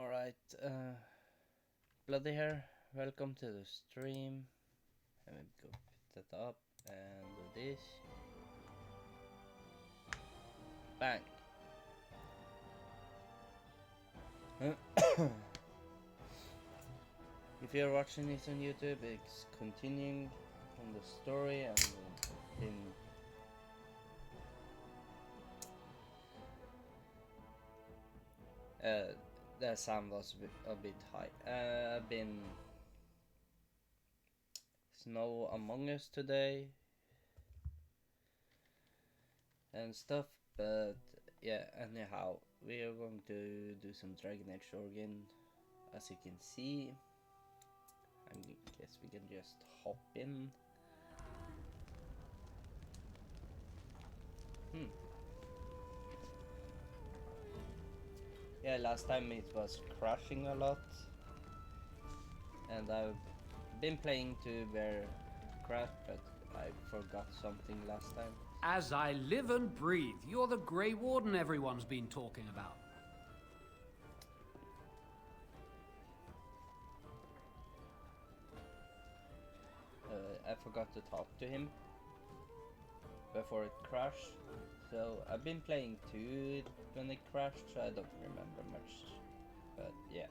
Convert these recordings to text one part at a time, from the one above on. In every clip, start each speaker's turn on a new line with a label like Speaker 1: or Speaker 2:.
Speaker 1: Alright, Bloody here, welcome to the stream. Let me go put that up and do this. Bang! If you're watching this on YouTube, it's continuing on the story and been the sound was a bit high. Been snow among us today and stuff, but yeah, anyhow, we are going to do some Dragon Age Origin. As you can see, I guess we can just hop in. Yeah, last time it was crashing a lot, and I've been playing to where it crashed, but I forgot something last time.
Speaker 2: As I live and breathe, you're the Grey Warden everyone's been talking about.
Speaker 1: I forgot to talk to him before it crashed, so I've been playing too when it crashed, so I don't remember much, but yeah.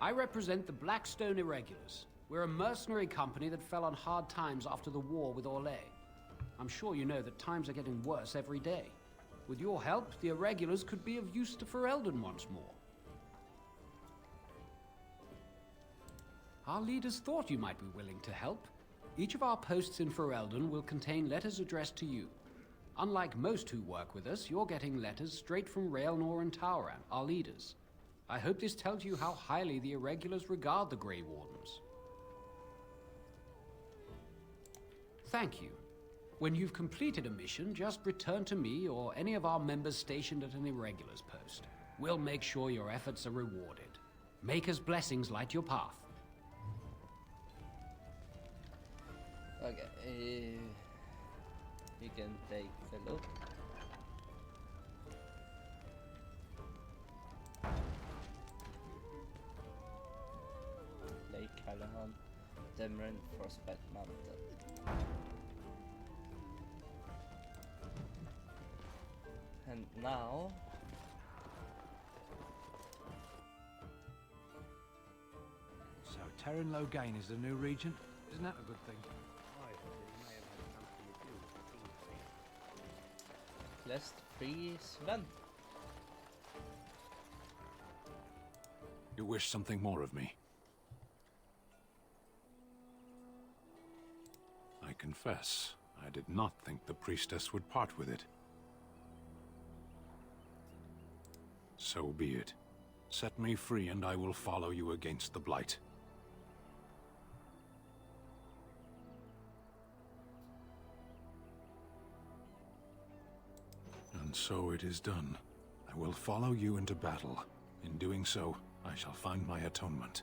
Speaker 2: I represent the Blackstone Irregulars. We're a mercenary company that fell on hard times after the war with Orlais. I'm sure you know that times are getting worse every day. With your help, the Irregulars could be of use to Ferelden once more. Our leaders thought you might be willing to help. Each of our posts in Ferelden will contain letters addressed to you. Unlike most who work with us, you're getting letters straight from Raelnor and Tauran, our leaders. I hope this tells you how highly the Irregulars regard the Grey Wardens. Thank you. When you've completed a mission, just return to me or any of our members stationed at an Irregulars post. We'll make sure your efforts are rewarded. Maker's blessings light your path.
Speaker 1: Okay, you can take a look. Lake Callahan, Demren, Frostbite Mountain. And now
Speaker 3: So Terran Logain is the new regent? Isn't that a good thing?
Speaker 1: let's free Sven.
Speaker 3: You wish something more of me? I confess, I did not think the priestess would part with it. So be it. Set me free and I will follow you against the Blight. And so it is done. I will follow you into battle. In doing so, I shall find my atonement.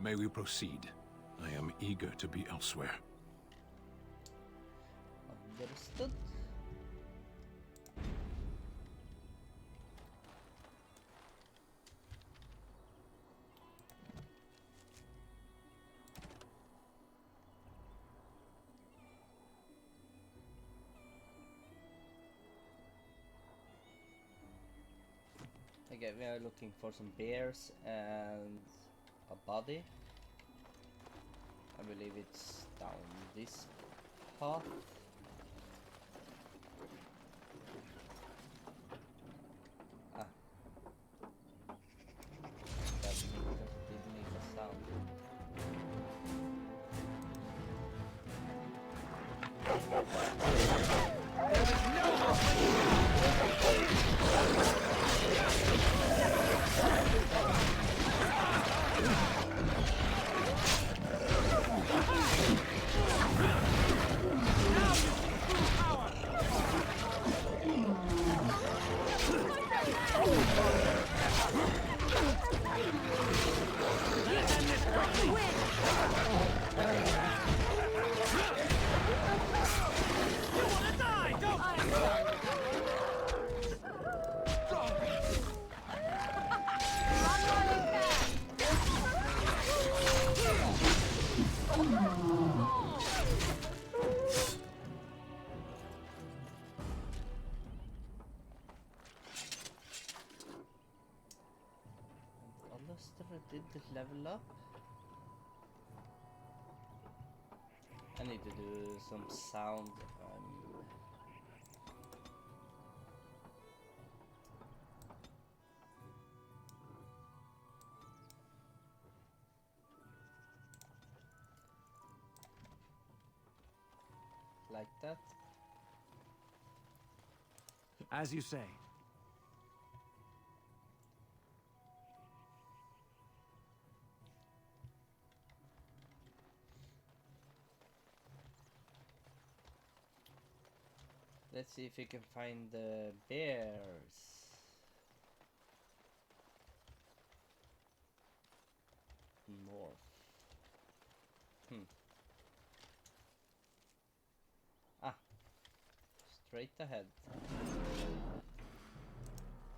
Speaker 3: May we proceed? I am eager to be elsewhere.
Speaker 1: Understood. Okay, we are looking for some bears and a body. I believe it's down this path. Ah. That didn't make a sound. did it level up? I need to do some sound. Like that.
Speaker 4: As you say.
Speaker 1: Let's see if we can find the bears. North. Ah. Straight ahead.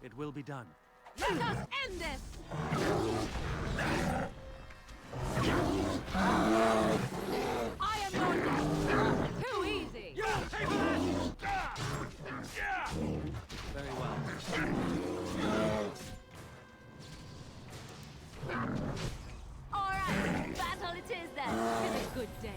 Speaker 4: It will be done.
Speaker 5: Let us end this! I am your next. Too easy!
Speaker 4: Very well.
Speaker 5: Alright, battle it is then. It's a good day.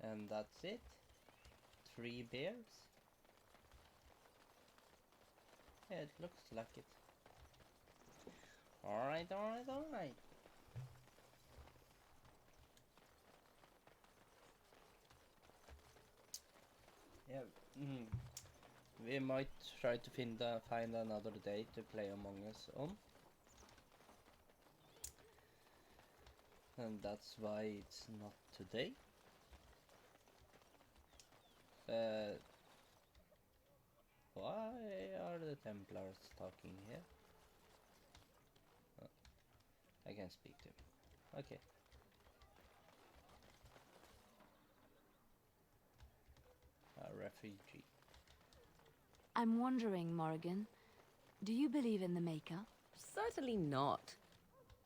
Speaker 1: And that's it. 3 bears. Yeah, it looks like it. Alright. Yeah, we might try to find another day to play Among Us on. And that's why it's not today. Why are the Templars talking here? Oh, I can speak to him. Okay. A refugee.
Speaker 6: I'm wondering, Morrigan, do you believe in the Maker?
Speaker 7: Certainly not.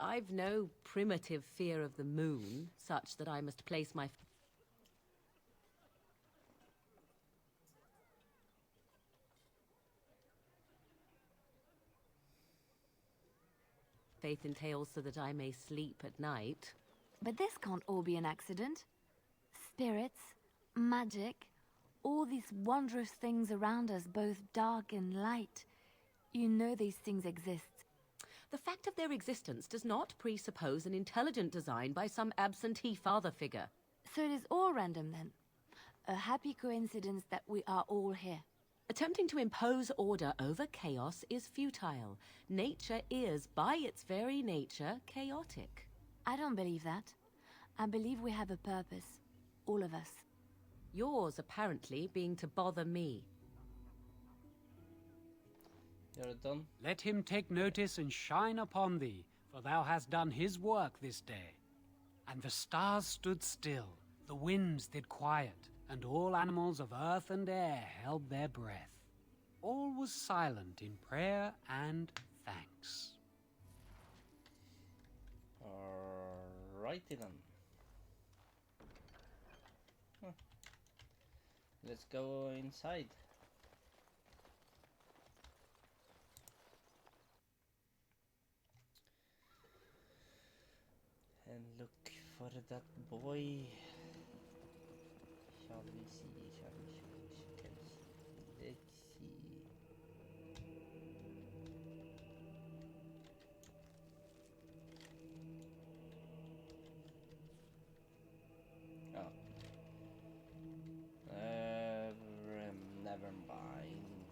Speaker 7: I've no primitive fear of the moon, such that I must place my faith in tales so that I may sleep at night.
Speaker 6: But this can't all be an accident. Spirits, magic, all these wondrous things around us, both dark and light. You know these things exist.
Speaker 7: The fact of their existence does not presuppose an intelligent design by some absentee father figure.
Speaker 6: So it is all random then. A happy coincidence that we are all here.
Speaker 7: Attempting to impose order over chaos is futile. Nature is, by its very nature, chaotic.
Speaker 6: I don't believe that. I believe we have a purpose. All of us.
Speaker 7: Yours, apparently, being to bother me.
Speaker 1: You're done?
Speaker 2: Let him take notice and shine upon thee, for thou hast done his work this day. And the stars stood still, the winds did quiet, and all animals of earth and air held their breath. All was silent in prayer and thanks.
Speaker 1: Alrighty then. Let's go inside. And look for that boy. Shall we see? Let's see. Oh. Never mind.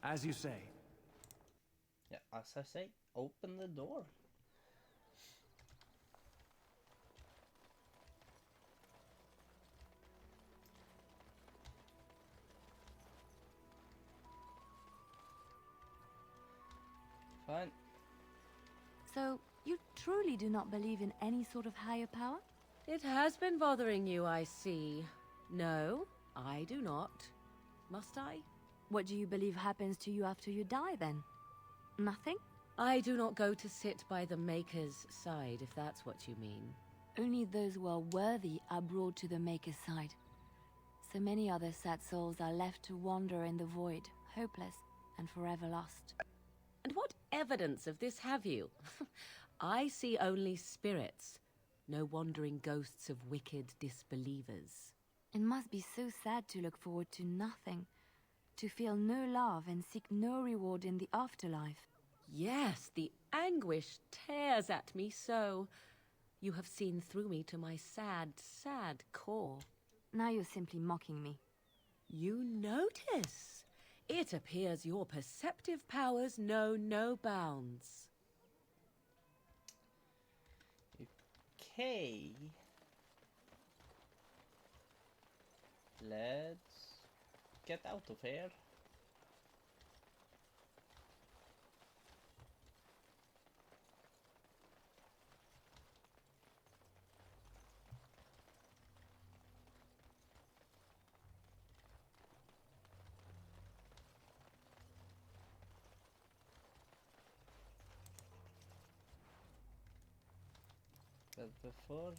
Speaker 4: As you say.
Speaker 1: Yeah, as I say, open the door. Fine.
Speaker 6: So, you truly do not believe in any sort of higher power?
Speaker 7: It has been bothering you, I see. No, I do not. Must I?
Speaker 6: What do you believe happens to you after you die, then? Nothing?
Speaker 7: I do not go to sit by the Maker's side, if that's what you mean.
Speaker 6: Only those who are worthy are brought to the Maker's side. So many other sad souls are left to wander in the void, hopeless and forever lost.
Speaker 7: And what evidence of this have you? I see only spirits, no wandering ghosts of wicked disbelievers.
Speaker 6: It must be so sad to look forward to nothing, to feel no love and seek no reward in the afterlife.
Speaker 7: Yes, the anguish tears at me so. You have seen through me to my sad, sad core.
Speaker 6: Now you're simply mocking me.
Speaker 7: You notice? It appears your perceptive powers know no bounds.
Speaker 1: Okay. Let's get out of here. But before,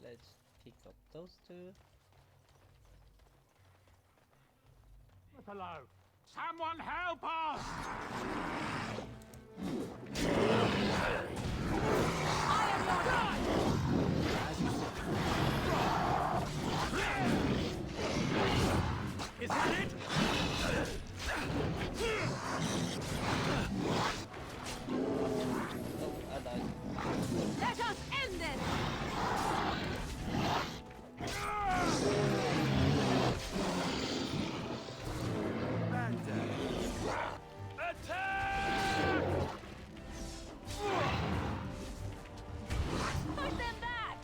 Speaker 1: let's pick up those two.
Speaker 8: Hello. Someone help us!
Speaker 4: Is that it?
Speaker 1: Oh, I died.
Speaker 5: Let us end this!
Speaker 4: Bad day.
Speaker 8: Attack!
Speaker 5: Push them back!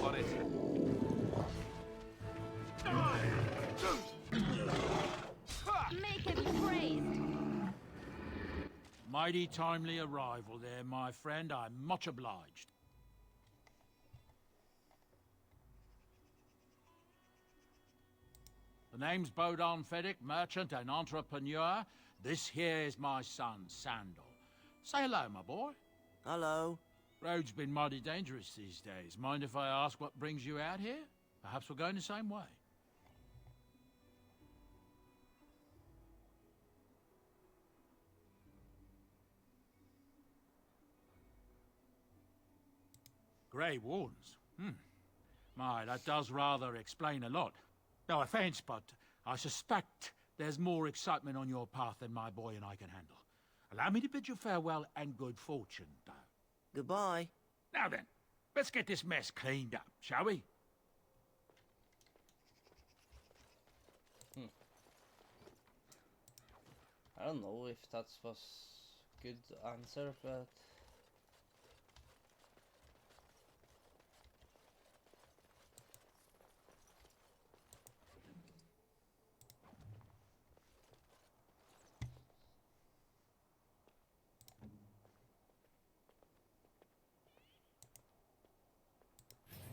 Speaker 4: On it.
Speaker 5: Make him praised!
Speaker 8: Mighty timely arrival there, my friend. I'm much obliged. The name's Bodon Feddick, merchant and entrepreneur. This here is my son, Sandal. Say hello, my boy.
Speaker 9: Hello.
Speaker 8: Road's been mighty dangerous these days. Mind if I ask what brings you out here? Perhaps we're going the same way. Grey Wardens? My, that does rather explain a lot. No offence, but I suspect there's more excitement on your path than my boy and I can handle. Allow me to bid you farewell and good fortune, though.
Speaker 9: Goodbye.
Speaker 8: Now then, let's get this mess cleaned up, shall we?
Speaker 1: I don't know if that was good answer, but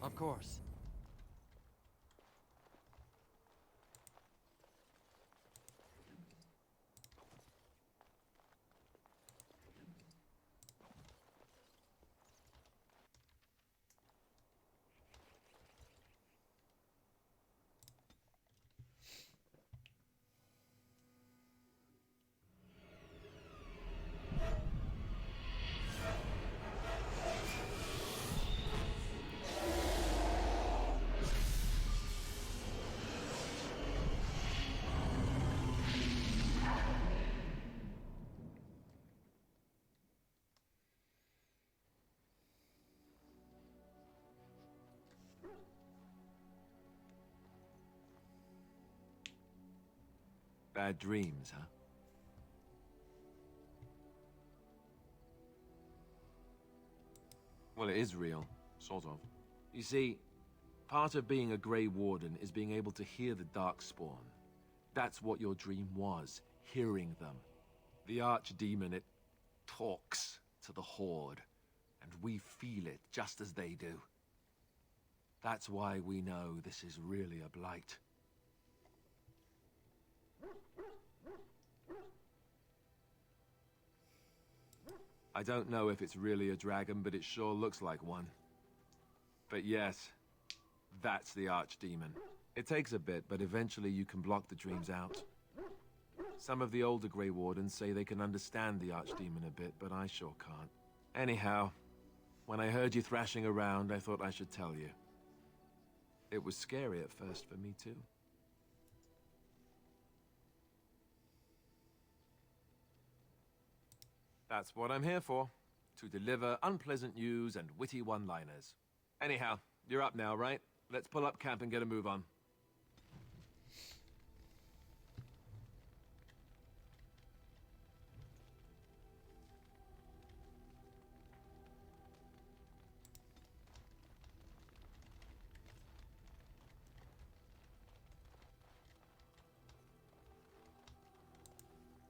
Speaker 4: Of course.
Speaker 9: Bad dreams, huh? Well, it is real, sort of. You see, part of being a Grey Warden is being able to hear the Darkspawn. That's what your dream was, hearing them. The Archdemon, it talks to the Horde, and we feel it just as they do. That's why we know this is really a blight. I don't know if it's really a dragon, but it sure looks like one. But yes, that's the archdemon. It takes a bit, but eventually you can block the dreams out. Some of the older Grey Wardens say they can understand the archdemon a bit, but I sure can't. Anyhow, when I heard you thrashing around, I thought I should tell you. It was scary at first for me, too. That's what I'm here for. To deliver unpleasant news and witty one-liners. Anyhow, you're up now, right? Let's pull up camp and get a move on.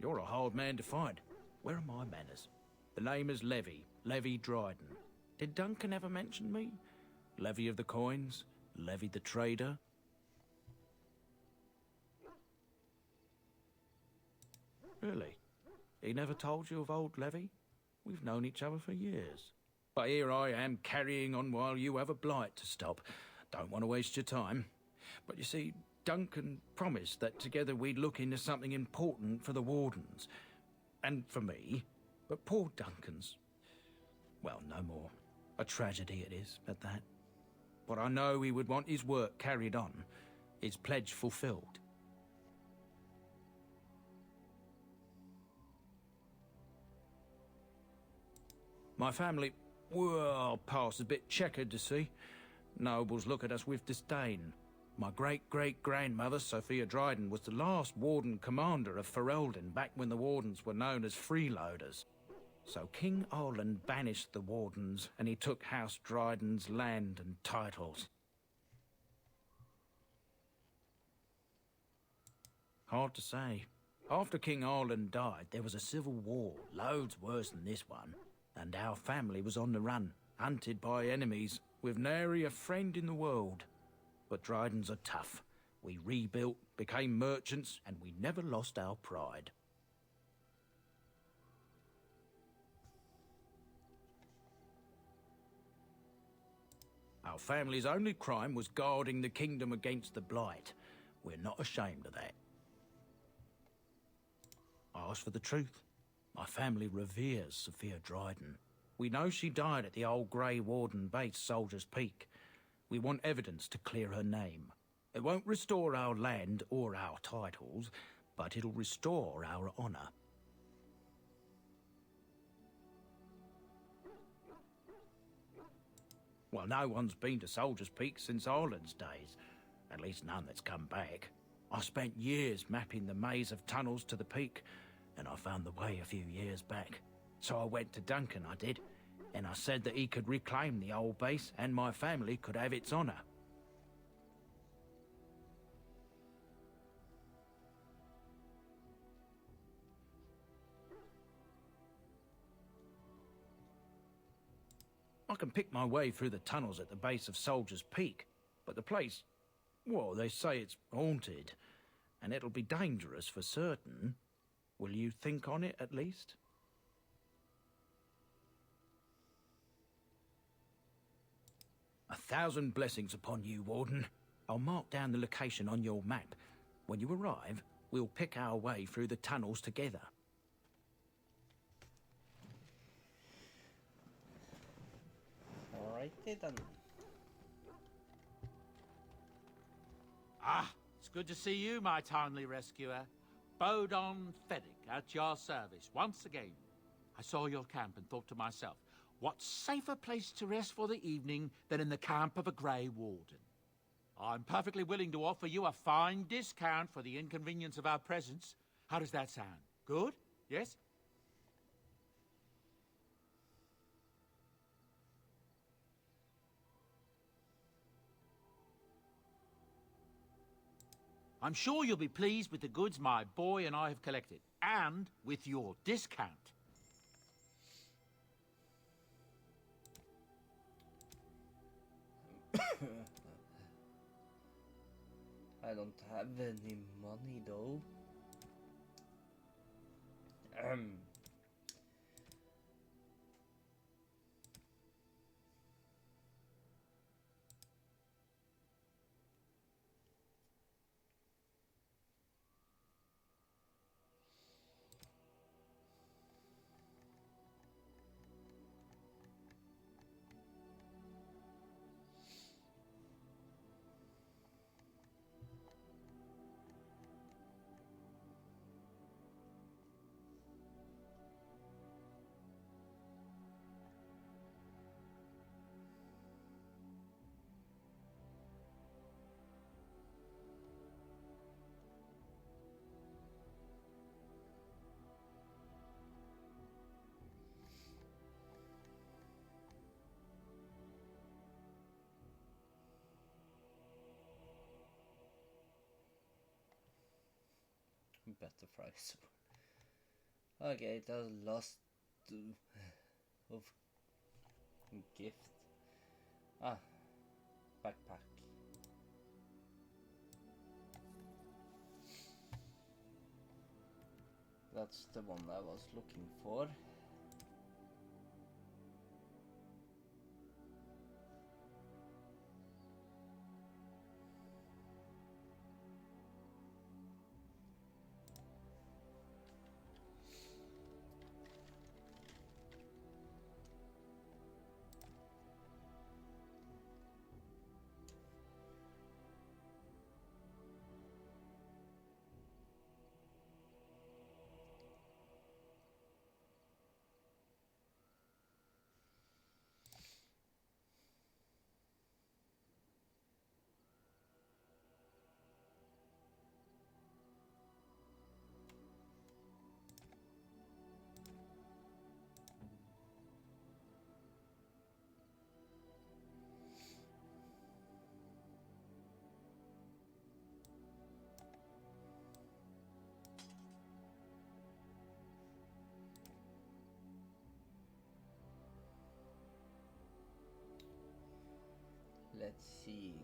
Speaker 10: You're a hard man to find. Where are my manners? The name is Levy, Levy Dryden. Did Duncan ever mention me? Levy of the coins? Levy the trader? Really? He never told you of old Levy? We've known each other for years. But here I am carrying on while you have a blight to stop. Don't want to waste your time. But you see, Duncan promised that together we'd look into something important for the Wardens. And for me. But poor Duncan's... well, no more. A tragedy it is, at that. But I know he would want his work carried on. His pledge fulfilled. My family, well, past a bit checkered to see. Nobles look at us with disdain. My great-great-grandmother, Sophia Dryden, was the last Warden Commander of Ferelden back when the Wardens were known as freeloaders. So King Olin banished the Wardens, and he took House Dryden's land and titles. Hard to say. After King Olin died, there was a civil war, loads worse than this one. And our family was on the run, hunted by enemies, with nary a friend in the world. But Drydens are tough. We rebuilt, became merchants, and we never lost our pride. Our family's only crime was guarding the kingdom against the blight. We're not ashamed of that. As for the truth, my family reveres Sophia Dryden. We know she died at the old Grey Warden base, Soldier's Peak. We want evidence to clear her name. It won't restore our land or our titles, but it'll restore our honor. Well, no one's been to Soldier's Peak since Ireland's days. At least none that's come back. I spent years mapping the maze of tunnels to the peak, and I found the way a few years back. So I went to Duncan, I did, and I said that he could reclaim the old base and my family could have its honor. I can pick my way through the tunnels at the base of Soldier's Peak, but the place, well, they say it's haunted, and it'll be dangerous for certain. Will you think on it, at least? A thousand blessings upon you, Warden. I'll mark down the location on your map. When you arrive, we'll pick our way through the tunnels together.
Speaker 1: Alrighty then.
Speaker 8: Ah, it's good to see you, my timely rescuer. Bodon Feddick, at your service, once again. I saw your camp and thought to myself, what safer place to rest for the evening than in the camp of a Grey Warden? I'm perfectly willing to offer you a fine discount for the inconvenience of our presence. How does that sound? Good? Yes? I'm sure you'll be pleased with the goods my boy and I have collected, and with your discount.
Speaker 1: I don't have any money though. Better price. Okay, it has lost of gift. Ah, backpack. That's the one I was looking for. Let's see.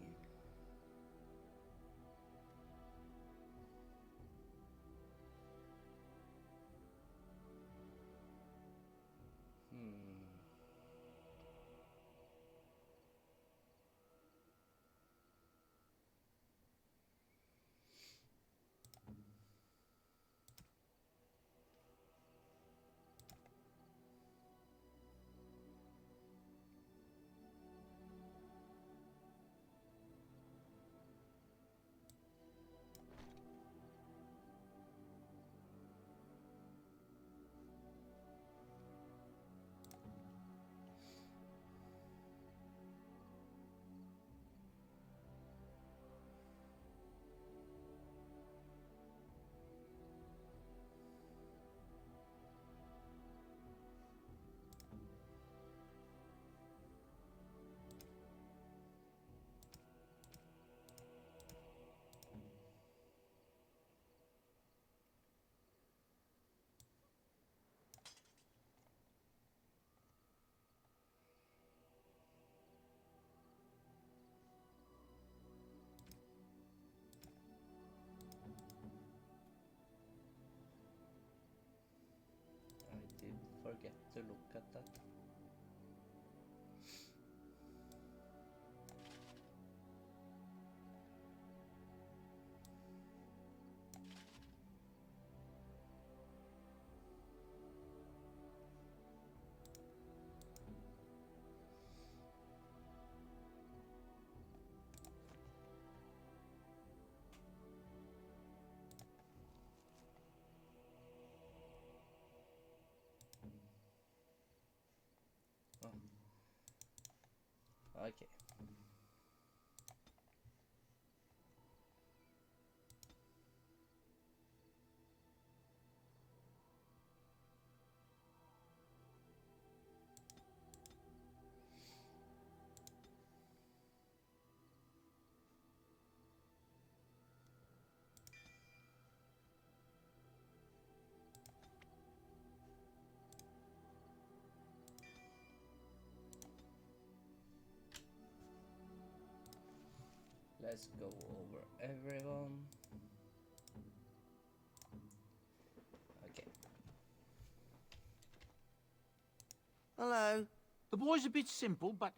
Speaker 1: I did forget to look at that. Oh. Okay. Let's go over everyone. Okay.
Speaker 4: Hello.
Speaker 8: The boy's a bit simple, but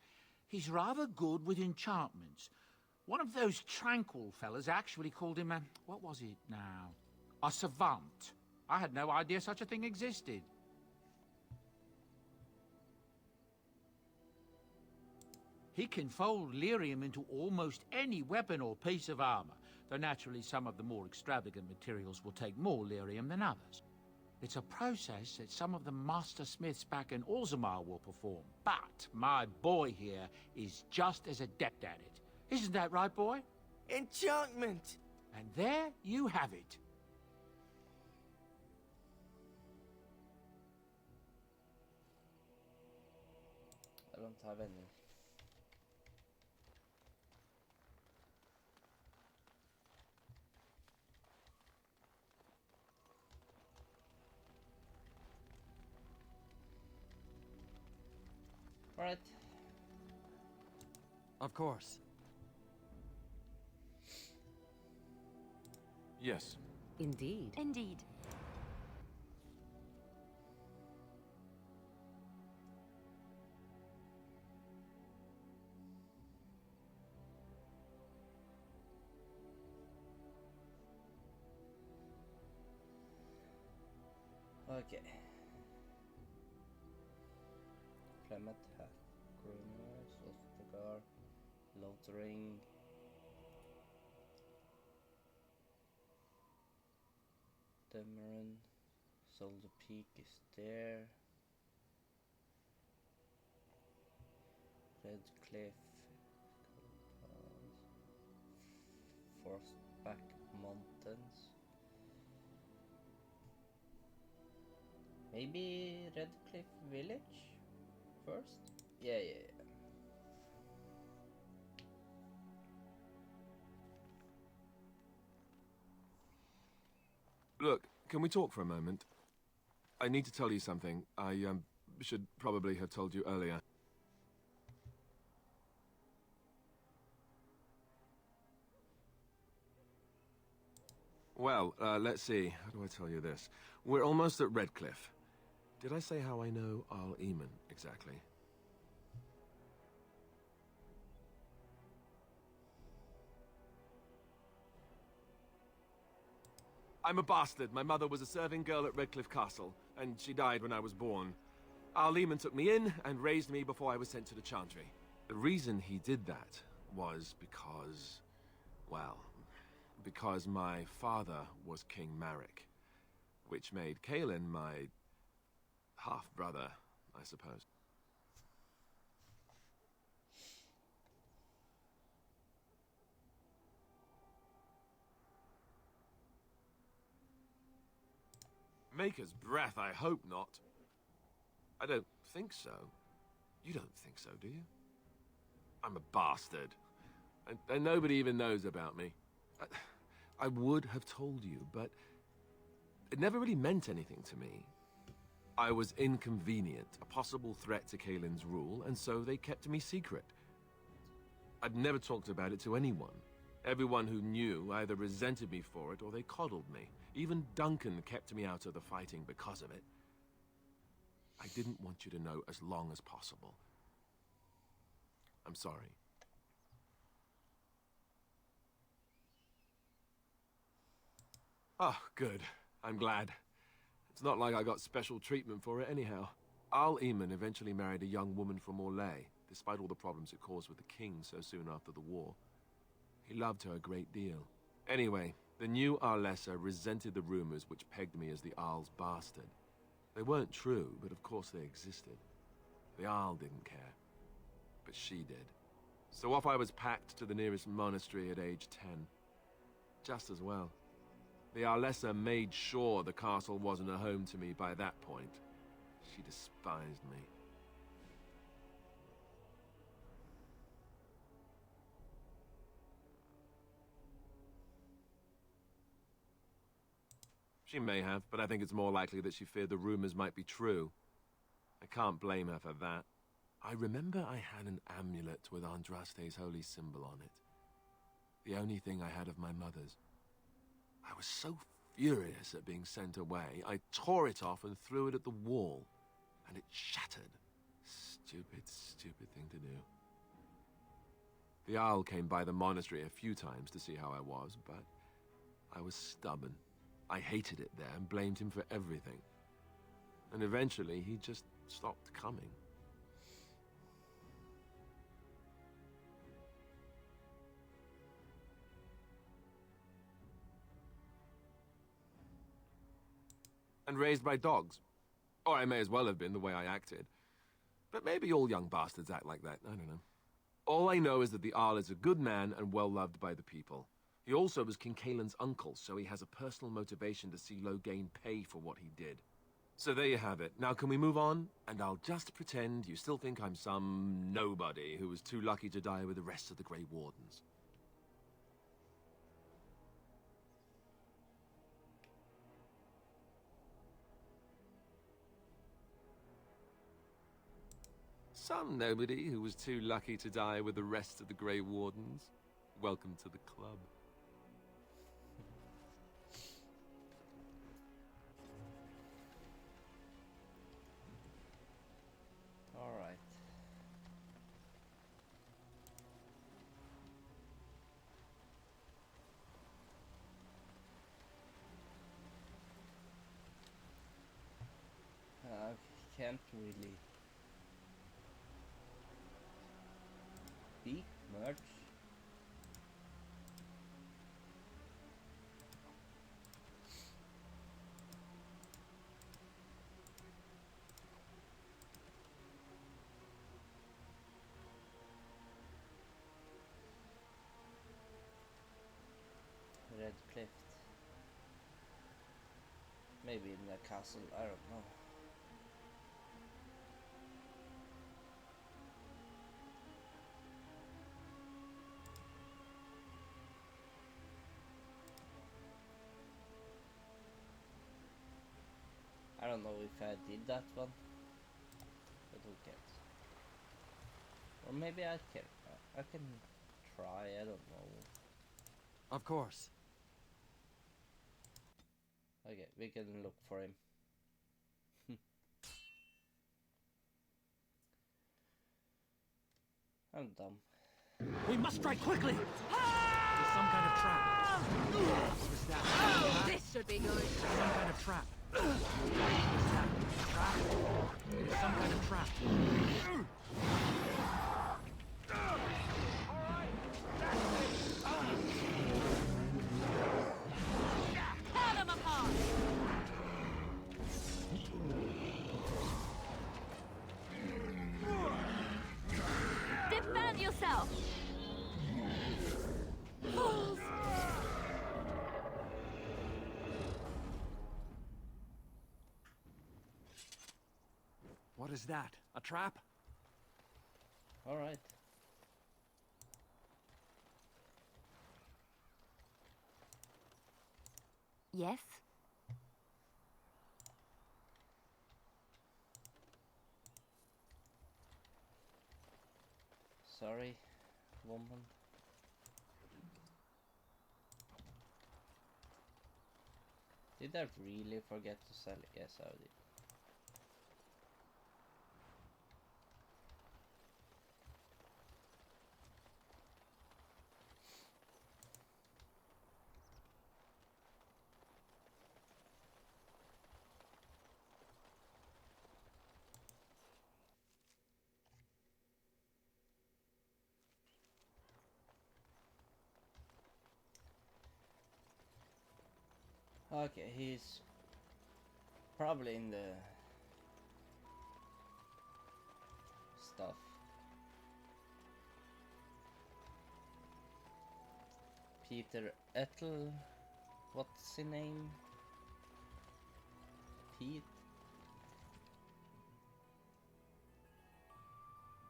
Speaker 8: he's rather good with enchantments. One of those tranquil fellas actually called him a... what was it now? A savant. I had no idea such a thing existed. He can fold lyrium into almost any weapon or piece of armor, though naturally some of the more extravagant materials will take more lyrium than others. It's a process that some of the master smiths back in Orzammar will perform, but my boy here is just as adept at it. Isn't that right, boy?
Speaker 4: Enchantment!
Speaker 8: And there you have it.
Speaker 1: I don't have any. Alright.
Speaker 4: Of course.
Speaker 9: Yes.
Speaker 7: Indeed.
Speaker 6: Indeed.
Speaker 1: Okay. Clement, Half-Groomer, Solstigar, Lothering. Demeron, Soldier Peak is there. Redcliffe, Frostback Mountains. Maybe Redcliffe Village first? Yeah.
Speaker 9: Look, can we talk for a moment? I need to tell you something. I should probably have told you earlier. Well, let's see. How do I tell you this? We're almost at Redcliffe. Did I say how I know Arl Eamon exactly? I'm a bastard. My mother was a serving girl at Redcliffe Castle, and she died when I was born. Arl Eamon took me in and raised me before I was sent to the Chantry. The reason he did that was because... well, because my father was King Marek, which made Kaelin my half-brother, I suppose. Maker's breath, I hope not. I don't think so. You don't think so, do you? I'm a bastard. And nobody even knows about me. I would have told you, but it never really meant anything to me. I was inconvenient, a possible threat to Kaelin's rule, and so they kept me secret. I'd never talked about it to anyone. Everyone who knew either resented me for it or they coddled me. Even Duncan kept me out of the fighting because of it. I didn't want you to know as long as possible. I'm sorry. Oh, good. I'm glad. It's not like I got special treatment for it anyhow. Arl Eamon eventually married a young woman from Orlais, despite all the problems it caused with the king so soon after the war. He loved her a great deal. Anyway, the new Arlessa resented the rumors which pegged me as the Arl's bastard. They weren't true, but of course they existed. The Arl didn't care, but she did. So off I was packed to the nearest monastery at age 10. Just as well. The Arlessa made sure the castle wasn't a home to me by that point. She despised me. She may have, but I think it's more likely that she feared the rumors might be true. I can't blame her for that. I remember I had an amulet with Andraste's holy symbol on it. The only thing I had of my mother's. I was so furious at being sent away, I tore it off and threw it at the wall. And it shattered. Stupid, stupid thing to do. The owl came by the monastery a few times to see how I was, but I was stubborn. I hated it there and blamed him for everything. And eventually, he just stopped coming. And raised by dogs. Or I may as well have been, the way I acted. But maybe all young bastards act like that, I don't know. All I know is that the Arl is a good man and well-loved by the people. He also was King Kaelin's uncle, so he has a personal motivation to see Loghain pay for what he did. So there you have it. Now can we move on? And I'll just pretend you still think I'm some nobody who was too lucky to die with the rest of the Grey Wardens. Some nobody who was too lucky to die with the rest of the Grey Wardens. Welcome to the club.
Speaker 1: All right. I can't really speak much. Red Cliff. Maybe in the castle, I don't know. I don't know if I did that one, but who cares? Or maybe I can. I can try. I don't know.
Speaker 4: Of course.
Speaker 1: Okay, we can look for him. I'm dumb.
Speaker 10: We must strike quickly! There's some kind of trap. What was that?
Speaker 5: This should be good.
Speaker 10: Some kind of trap. What was that? Trap? Some kind of trap.
Speaker 5: Tear them apart!
Speaker 6: Defend yourself! Fools!
Speaker 10: What is that? A trap?
Speaker 1: All right.
Speaker 6: Yes?
Speaker 1: Sorry, woman. Did I really forget to sell it? Yes, I did. Okay, he's probably in the stuff. Peter Ethel, what's his name? Pete?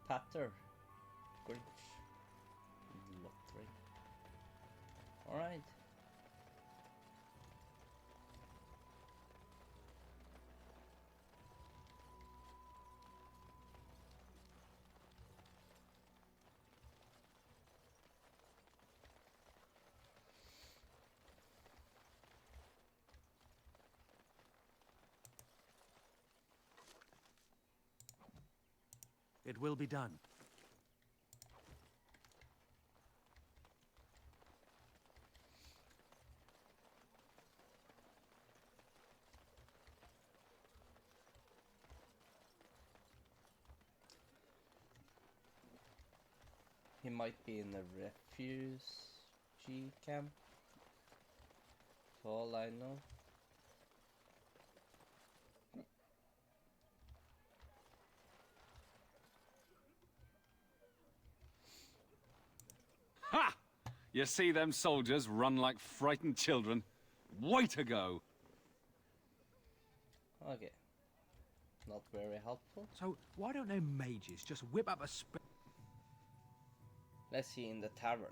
Speaker 1: Patter? Grinch? Lottery? Alright.
Speaker 4: It will be done.
Speaker 1: He might be in the refugee camp, for all I know.
Speaker 11: Ha! You see them soldiers run like frightened children? Way to go!
Speaker 1: Okay. Not very helpful.
Speaker 12: So why don't them mages just whip up a
Speaker 1: Let's see in the tavern.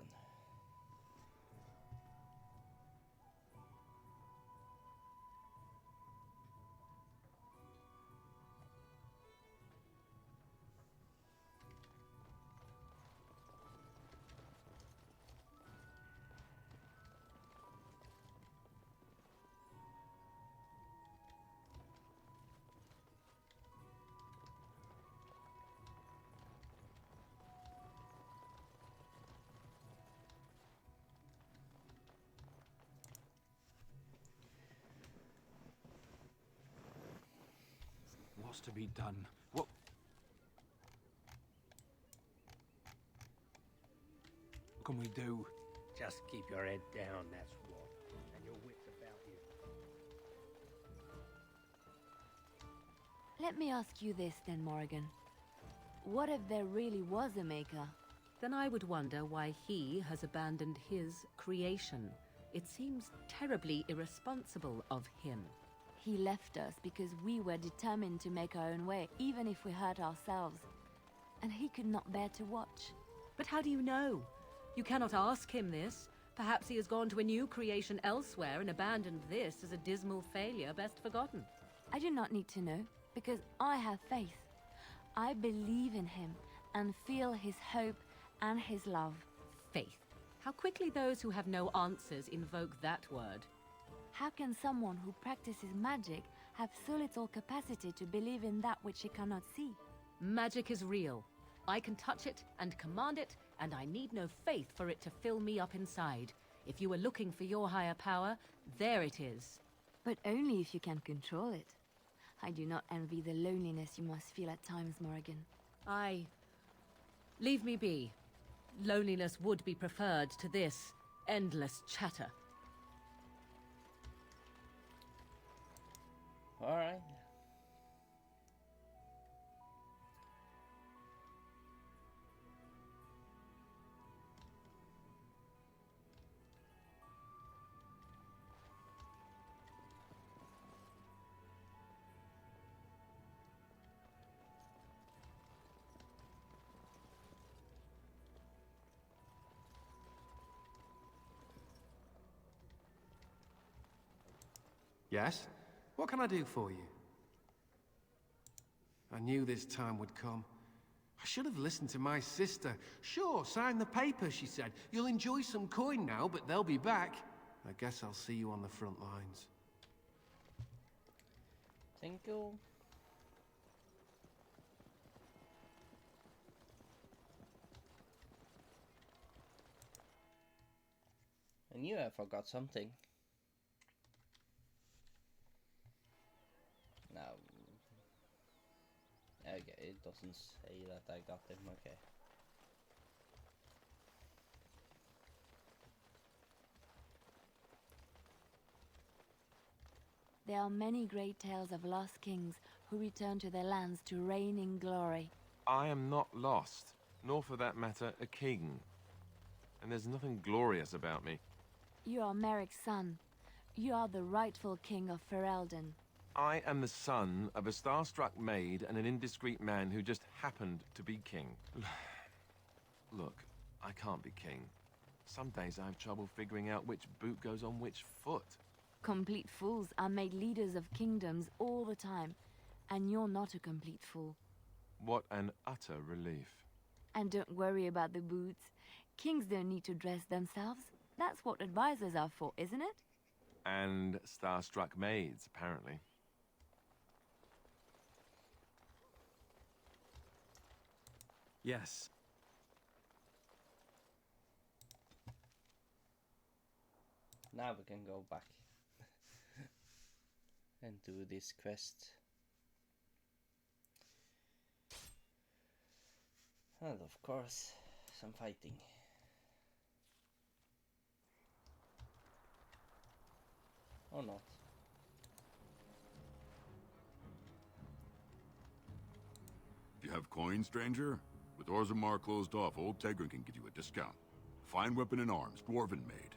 Speaker 12: What's to be done? What can we do?
Speaker 13: Just keep your head down, that's what. And your wits about you.
Speaker 6: Let me ask you this then, Morrigan. What if there really was a maker?
Speaker 7: Then I would wonder why he has abandoned his creation. It seems terribly irresponsible of him.
Speaker 6: He left us because we were determined to make our own way, even if we hurt ourselves. And he could not bear to watch.
Speaker 7: But how do you know? You cannot ask him this. Perhaps he has gone to a new creation elsewhere and abandoned this as a dismal failure best forgotten.
Speaker 6: I do not need to know, because I have faith. I believe in him and feel his hope and his love.
Speaker 7: Faith. How quickly those who have no answers invoke that word.
Speaker 6: How can someone who practices magic have so little capacity to believe in that which he cannot see?
Speaker 7: Magic is real. I can touch it and command it, and I need no faith for it to fill me up inside. If you were looking for your higher power, there it is.
Speaker 6: But only if you can control it. I do not envy the loneliness you must feel at times, Morrigan.
Speaker 7: Leave me be. Loneliness would be preferred to this endless chatter.
Speaker 1: Alright.
Speaker 14: Yes? What can I do for you? I knew this time would come. I should have listened to my sister. Sure, sign the paper, she said. You'll enjoy some coin now, but they'll be back. I guess I'll see you on the front lines.
Speaker 1: Thank you. I knew I forgot something. No. Okay, it doesn't say that I got them, okay.
Speaker 6: There are many great tales of lost kings who return to their lands to reign in glory.
Speaker 9: I am not lost, nor for that matter, a king. And there's nothing glorious about me.
Speaker 6: You are Merrick's son. You are the rightful king of Ferelden.
Speaker 9: I am the son of a star-struck maid and an indiscreet man who just happened to be king. Look, I can't be king. Some days I have trouble figuring out which boot goes on which foot.
Speaker 6: Complete fools are made leaders of kingdoms all the time, and you're not a complete fool.
Speaker 9: What an utter relief.
Speaker 6: And don't worry about the boots. Kings don't need to dress themselves. That's what advisors are for, isn't it?
Speaker 9: And star-struck maids, apparently.
Speaker 4: Yes.
Speaker 1: Now we can go back and do this quest. And of course, some fighting. Or not.
Speaker 15: If you have coins, stranger, with Orzammar closed off, old Tegrin can give you a discount. Fine weapon and arms, dwarven made.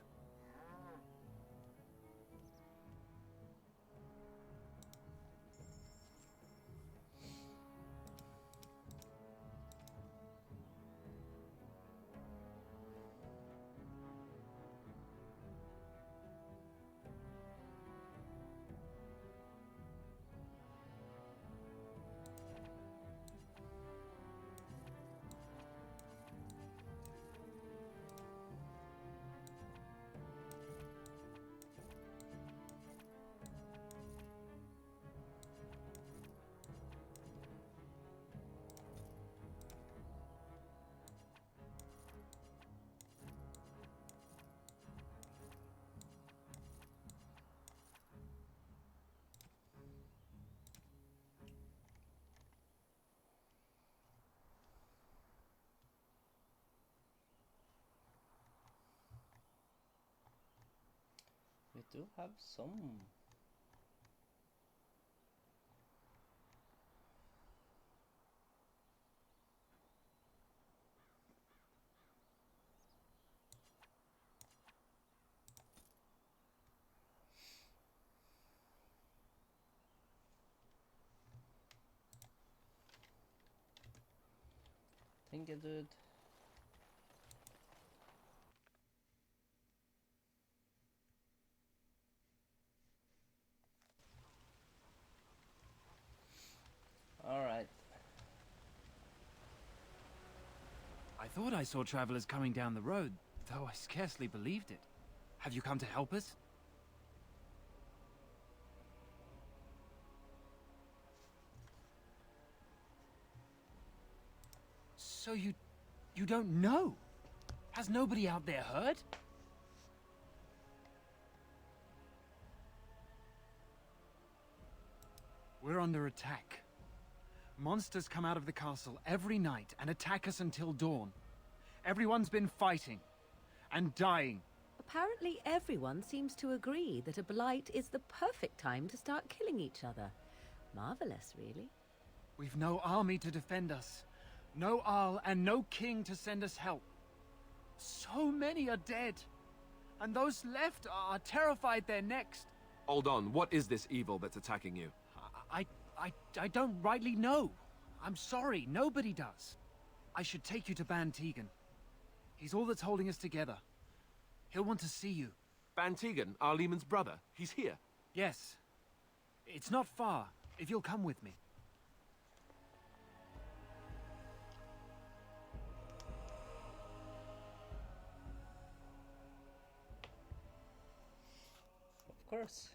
Speaker 1: We do have some. Thank you, dude. Alright.
Speaker 4: I thought I saw travelers coming down the road, though I scarcely believed it. Have you come to help us? So you don't know? Has nobody out there heard? We're under attack. Monsters come out of the castle every night and attack us until dawn. Everyone's been fighting and dying.
Speaker 7: Apparently everyone seems to agree that a blight is the perfect time to start killing each other. Marvelous, really.
Speaker 4: We've no army to defend us. No Arl and no king to send us help. So many are dead. And those left are terrified they're next.
Speaker 9: Hold on, what is this evil that's attacking you?
Speaker 4: I don't rightly know. I'm sorry, nobody does. I should take you to Ban Tegan. He's all that's holding us together. He'll want to see you.
Speaker 9: Ban Tegan, our Leman's brother. He's here.
Speaker 4: Yes. It's not far, if you'll come with me.
Speaker 1: Of course.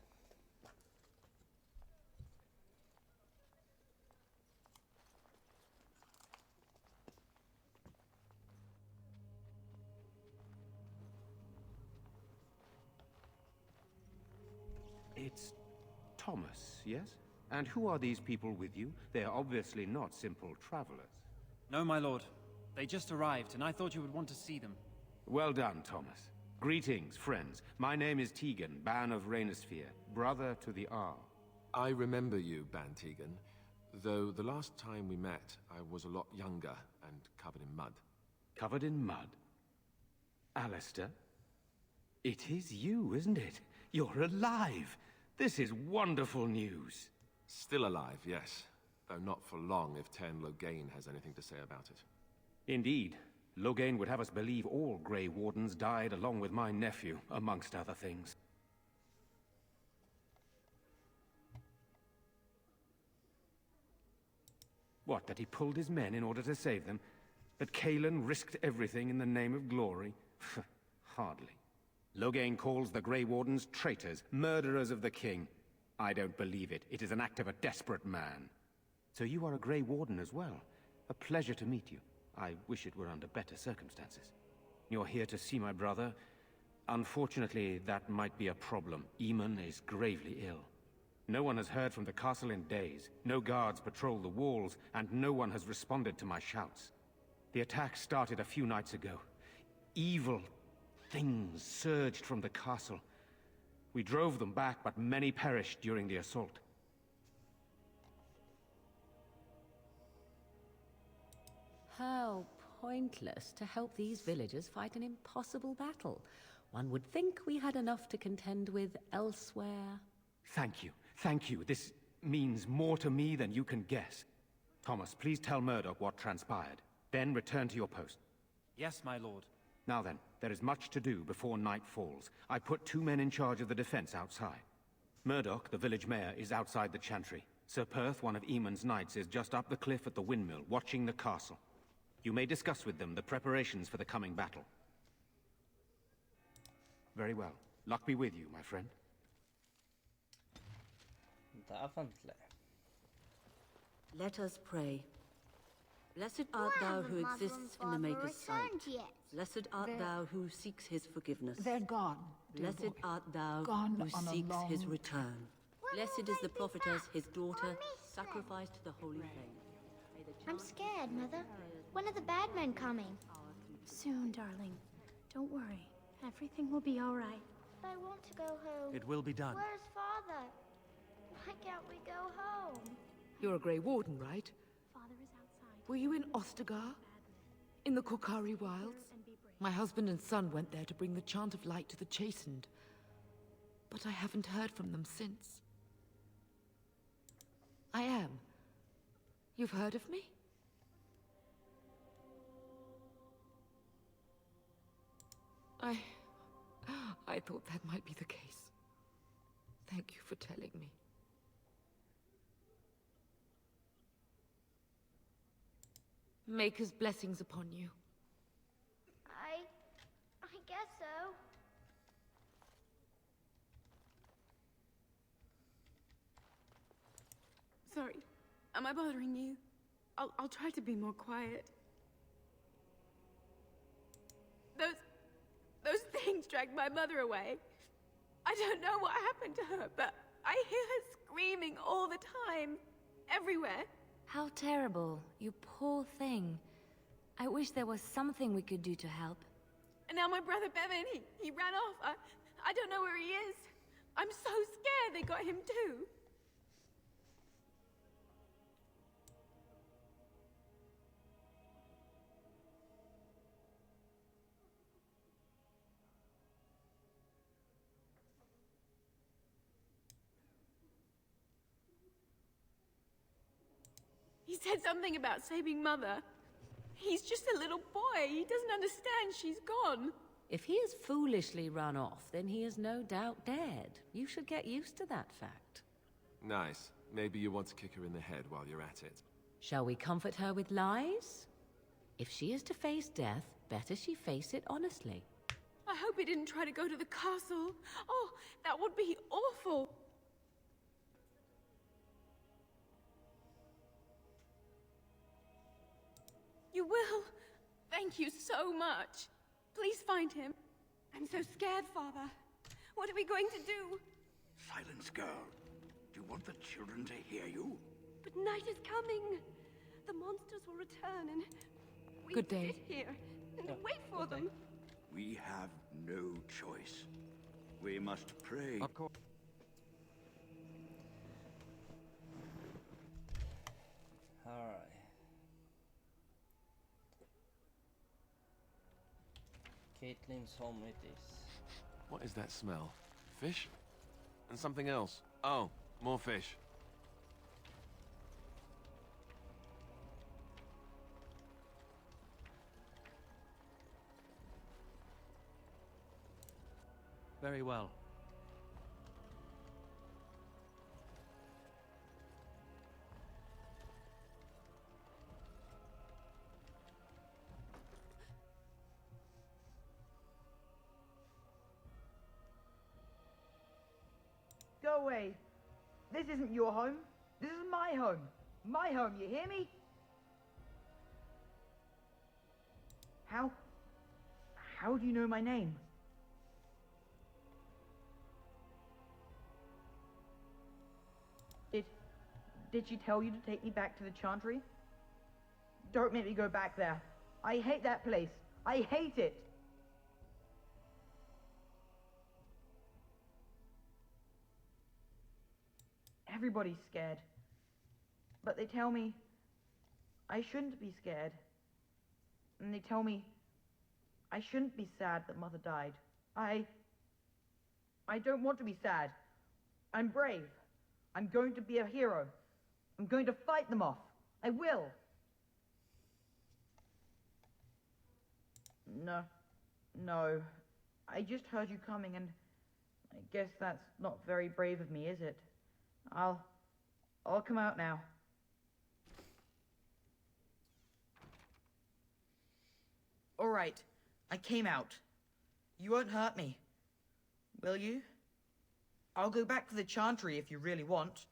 Speaker 13: It's Thomas, yes? And who are these people with you? They are obviously not simple travelers.
Speaker 4: No, my lord. They just arrived, and I thought you would want to see them.
Speaker 13: Well done, Thomas. Greetings, friends. My name is Tegan, Ban of Rainersphere, brother to the Arl.
Speaker 9: I remember you, Ban Tegan, though the last time we met, I was a lot younger and covered in mud.
Speaker 13: Covered in mud? Alistair? It is you, isn't it? You're alive! This is wonderful news.
Speaker 9: Still alive, yes. Though not for long if Tern Loghain has anything to say about it.
Speaker 13: Indeed. Loghain would have us believe all Grey Wardens died along with my nephew, amongst other things. What, that he pulled his men in order to save them? That Cailan risked everything in the name of glory? Hardly. Loghain calls the Grey Wardens traitors, murderers of the king. I don't believe it. It is an act of a desperate man. So you are a Grey Warden as well. A pleasure to meet you. I wish it were under better circumstances. You're here to see my brother. Unfortunately, that might be a problem. Eamon is gravely ill. No one has heard from the castle in days. No guards patrol the walls, and no one has responded to my shouts. The attack started a few nights ago. Evil things surged from the castle. We drove them back, but many perished during the assault.
Speaker 7: How pointless to help these villagers fight an impossible battle. One would think we had enough to contend with elsewhere.
Speaker 13: Thank you. Thank you. This means more to me than you can guess. Thomas, please tell Murdoch what transpired. Then return to your post.
Speaker 16: Yes, my lord.
Speaker 13: Now then, there is much to do before night falls. I put 2 men in charge of the defense outside. Murdoch, the village mayor, is outside the chantry. Sir Perth, one of Eamon's knights, is just up the cliff at the windmill, watching the castle. You may discuss with them the preparations for the coming battle. Very well. Luck be with you, my friend.
Speaker 1: Definitely.
Speaker 17: Let us pray. Blessed art thou who exists in the Maker's sight. Blessed art thou who seeks his forgiveness.
Speaker 5: They're gone.
Speaker 17: Blessed art thou
Speaker 5: Gone
Speaker 17: who
Speaker 5: on a
Speaker 17: seeks his
Speaker 5: long
Speaker 17: return. Blessed is the prophetess, his daughter, sacrificed to the holy flame.
Speaker 18: I'm scared, Mother. When are the bad men coming?
Speaker 19: Soon, darling. Don't worry. Everything will be all right.
Speaker 18: But I want to go home.
Speaker 12: It will be done.
Speaker 18: Where's Father? Why can't we go home?
Speaker 5: You're a Grey Warden, right?
Speaker 19: Father is outside.
Speaker 5: Were you in Ostagar? In the Kokari Wilds? My husband and son went there to bring the chant of light to the chastened. But I haven't heard from them since. I am. You've heard of me? I thought that might be the case. Thank you for telling me. Maker's blessings upon you.
Speaker 18: I guess so.
Speaker 19: Sorry. Am I bothering you? I'll try to be more quiet. Those things dragged my mother away. I don't know what happened to her, but I hear her screaming all the time. Everywhere.
Speaker 6: How terrible. You poor thing. I wish there was something we could do to help.
Speaker 19: And now my brother Bevan, he ran off. I don't know where he is. I'm so scared they got him too. He said something about saving Mother. He's just a little boy. He doesn't understand she's gone.
Speaker 7: If he has foolishly run off, then he is no doubt dead. You should get used to that fact.
Speaker 9: Nice. Maybe you want to kick her in the head while you're at it.
Speaker 7: Shall we comfort her with lies? If she is to face death, better she face it honestly.
Speaker 19: I hope he didn't try to go to the castle. Oh, that would be awful. You will? Thank you so much. Please find him. I'm so scared, Father. What are we going to do?
Speaker 20: Silence, girl. Do you want the children to hear you?
Speaker 19: But night is coming. The monsters will return and we
Speaker 5: Good day.
Speaker 19: sit here and wait for them.
Speaker 20: We have no choice. We must pray.
Speaker 16: Of course.
Speaker 1: Alright. Caitlin's home it is.
Speaker 9: What is that smell? Fish? And something else. Oh, more fish.
Speaker 16: Very well.
Speaker 21: Go away. This isn't your home. This is my home. My home, you hear me? How... How do you know my name? Did she tell you to take me back to the Chantry? Don't make me go back there. I hate that place. I hate it. Everybody's scared. But they tell me I shouldn't be scared. And they tell me I shouldn't be sad that Mother died. I don't want to be sad. I'm brave. I'm going to be a hero. I'm going to fight them off. I will. No. I just heard you coming, and I guess that's not very brave of me, is it? I'll come out now. All right. I came out. You won't hurt me. Will you? I'll go back to the Chantry if you really want.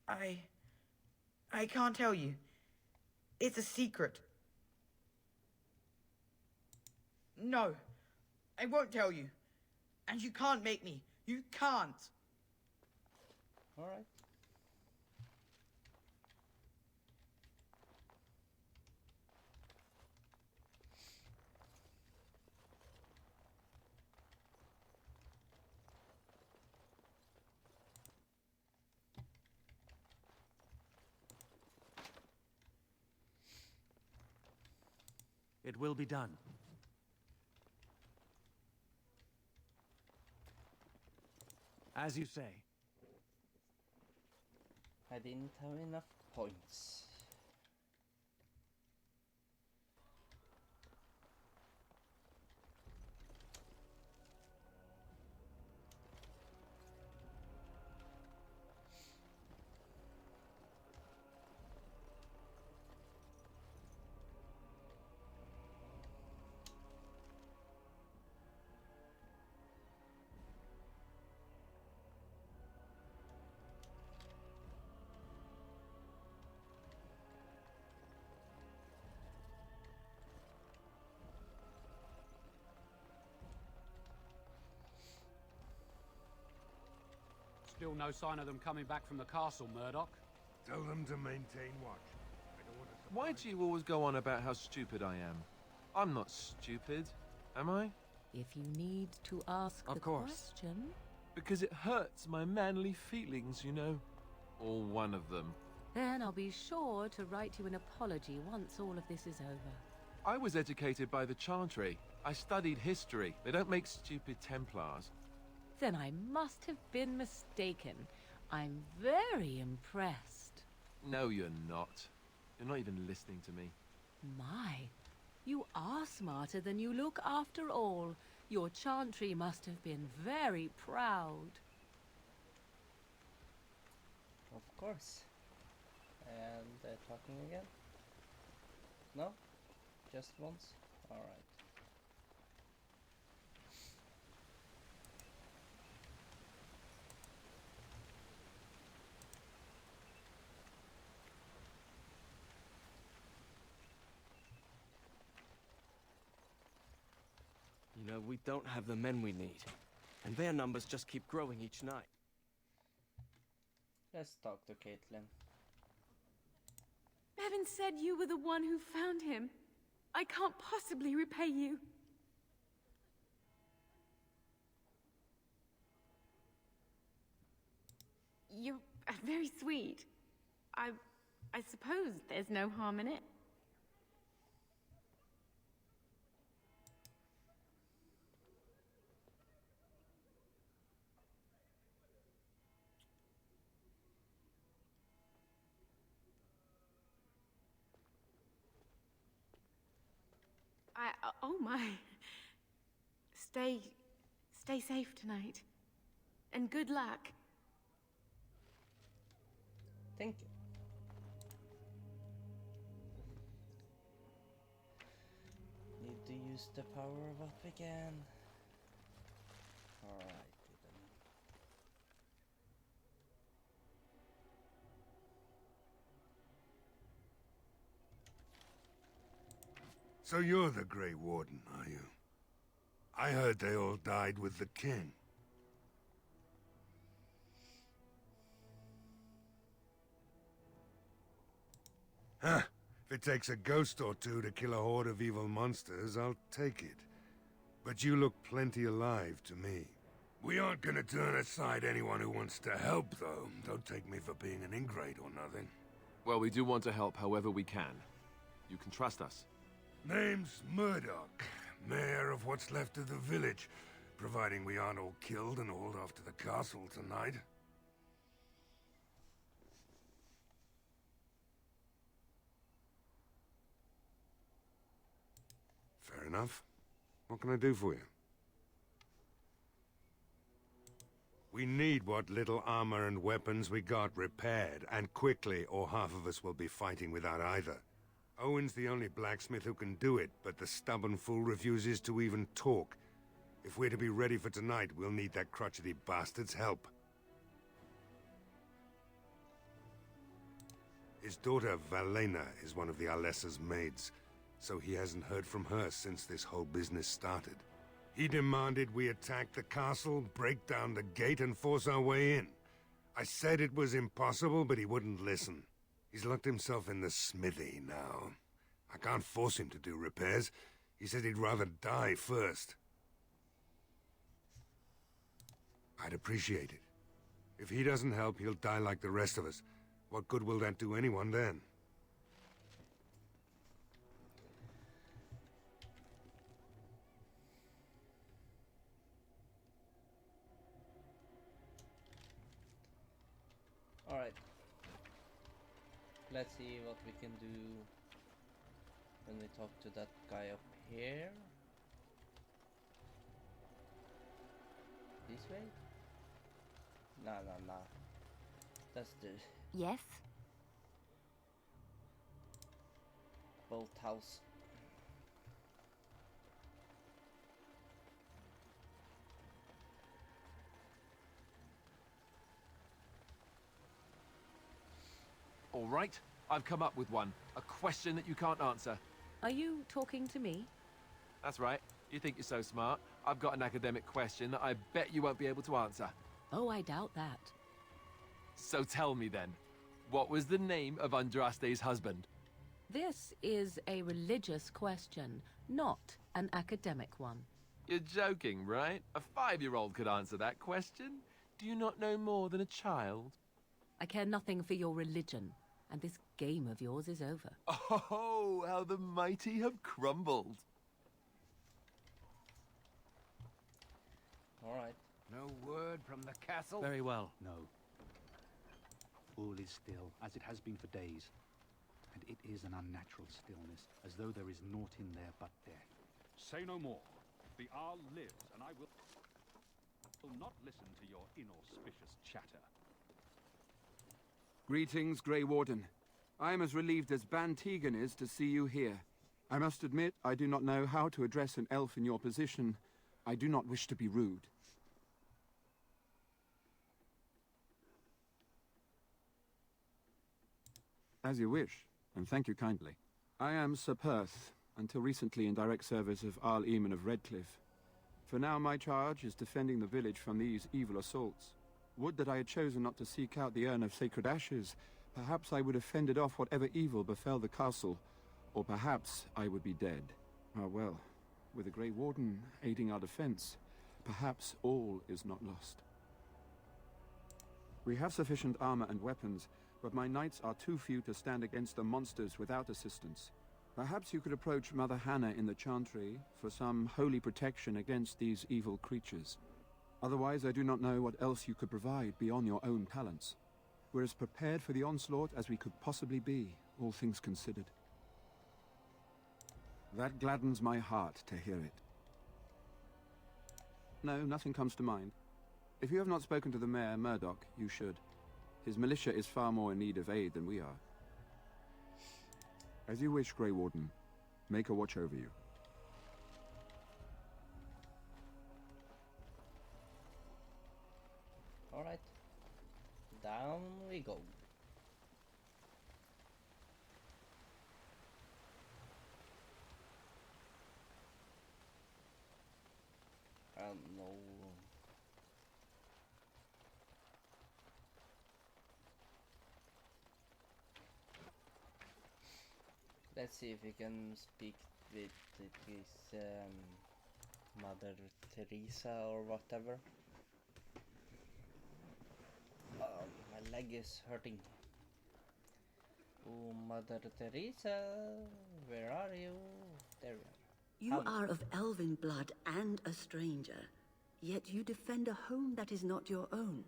Speaker 21: I can't tell you. It's a secret. No, I won't tell you. And you can't make me. You can't.
Speaker 1: All right.
Speaker 16: It will be done. As you say.
Speaker 1: I didn't have enough points.
Speaker 2: Still no sign of them coming back from the castle, Murdoch.
Speaker 3: Tell them to maintain watch. I don't want to...
Speaker 9: Why do you always go on about how stupid I am? I'm not stupid, am I?
Speaker 7: If you need to ask the question...
Speaker 9: Because it hurts my manly feelings, you know. Or one of them.
Speaker 7: Then I'll be sure to write you an apology once all of this is over.
Speaker 9: I was educated by the Chantry. I studied history. They don't make stupid Templars.
Speaker 7: Then I must have been mistaken. I'm very impressed.
Speaker 9: No, you're not. You're not even listening to me.
Speaker 7: My, you are smarter than you look after all. Your Chantry must have been very proud.
Speaker 1: Of course. And they're talking again? No? Just once? Alright.
Speaker 22: You know, we don't have the men we need. And their numbers just keep growing each night.
Speaker 1: Let's talk to Caitlin.
Speaker 19: Bevan said you were the one who found him. I can't possibly repay you. You're very sweet. I suppose there's no harm in it. Oh my. Stay safe tonight. And good luck.
Speaker 1: Thank you. Need to use the power of up again. Alright then.
Speaker 3: So you're the Grey Warden, are you? I heard they all died with the king. Huh. If it takes a ghost or two to kill a horde of evil monsters, I'll take it. But you look plenty alive to me. We aren't gonna turn aside anyone who wants to help, though. Don't take me for being an ingrate or nothing.
Speaker 9: Well, we do want to help however we can. You can trust us.
Speaker 3: Name's Murdoch, mayor of what's left of the village, providing we aren't all killed and hauled off to the castle tonight. Fair enough. What can I do for you? We need what little armor and weapons we got repaired, and quickly, or half of us will be fighting without either. Owen's the only blacksmith who can do it, but the stubborn fool refuses to even talk. If we're to be ready for tonight, we'll need that crotchety bastard's help. His daughter, Valena, is one of the Alessa's maids, so he hasn't heard from her since this whole business started. He demanded we attack the castle, break down the gate, and force our way in. I said it was impossible, but he wouldn't listen. He's locked himself in the smithy now. I can't force him to do repairs. He said he'd rather die first. I'd appreciate it. If he doesn't help, he'll die like the rest of us. What good will that do anyone then?
Speaker 1: Alright. Let's see what we can do when we talk to that guy up here. This way? Nah. That's the
Speaker 6: Yes?
Speaker 1: boat house.
Speaker 9: All right, I've come up with one. A question that you can't answer.
Speaker 7: Are you talking to me?
Speaker 9: That's right. You think you're so smart. I've got an academic question that I bet you won't be able to answer.
Speaker 7: Oh, I doubt that.
Speaker 9: So tell me then, what was the name of Andraste's husband?
Speaker 7: This is a religious question, not an academic one.
Speaker 9: You're joking, right? A 5-year-old could answer that question. Do you not know more than a child?
Speaker 7: I care nothing for your religion, and this game of yours is over.
Speaker 9: Oh, how the mighty have crumbled.
Speaker 1: Alright.
Speaker 12: No word from the castle?
Speaker 16: Very well.
Speaker 12: No. All is still, as it has been for days. And it is an unnatural stillness, as though there is naught in there but death.
Speaker 11: Say no more. The Arl lives, and I will not listen to your inauspicious chatter.
Speaker 8: Greetings, Grey Warden. I am as relieved as Ban Tegan is to see you here. I must admit, I do not know how to address an elf in your position. I do not wish to be rude. As you wish, and thank you kindly. I am Sir Perth, until recently in direct service of Arl Eamon of Redcliffe. For now, my charge is defending the village from these evil assaults. Would that I had chosen not to seek out the urn of sacred ashes. Perhaps I would have fended off whatever evil befell the castle, or perhaps I would be dead. Ah well, with the Grey Warden aiding our defense, perhaps all is not lost. We have sufficient armor and weapons, but my knights are too few to stand against the monsters without assistance. Perhaps you could approach Mother Hannah in the Chantry for some holy protection against these evil creatures. Otherwise, I do not know what else you could provide beyond your own talents. We're as prepared for the onslaught as we could possibly be, all things considered. That gladdens my heart to hear it. No, nothing comes to mind. If you have not spoken to the Mayor, Murdoch, you should. His militia is far more in need of aid than we are. As you wish, Grey Warden. Make a watch over you.
Speaker 1: Alright. Down we go. No. Let's see if we can speak with this Mother Teresa or whatever. My leg is hurting. Oh, Mother Teresa, where are you? There we are.
Speaker 17: You are of elven blood and a stranger, yet you defend a home that is not your own.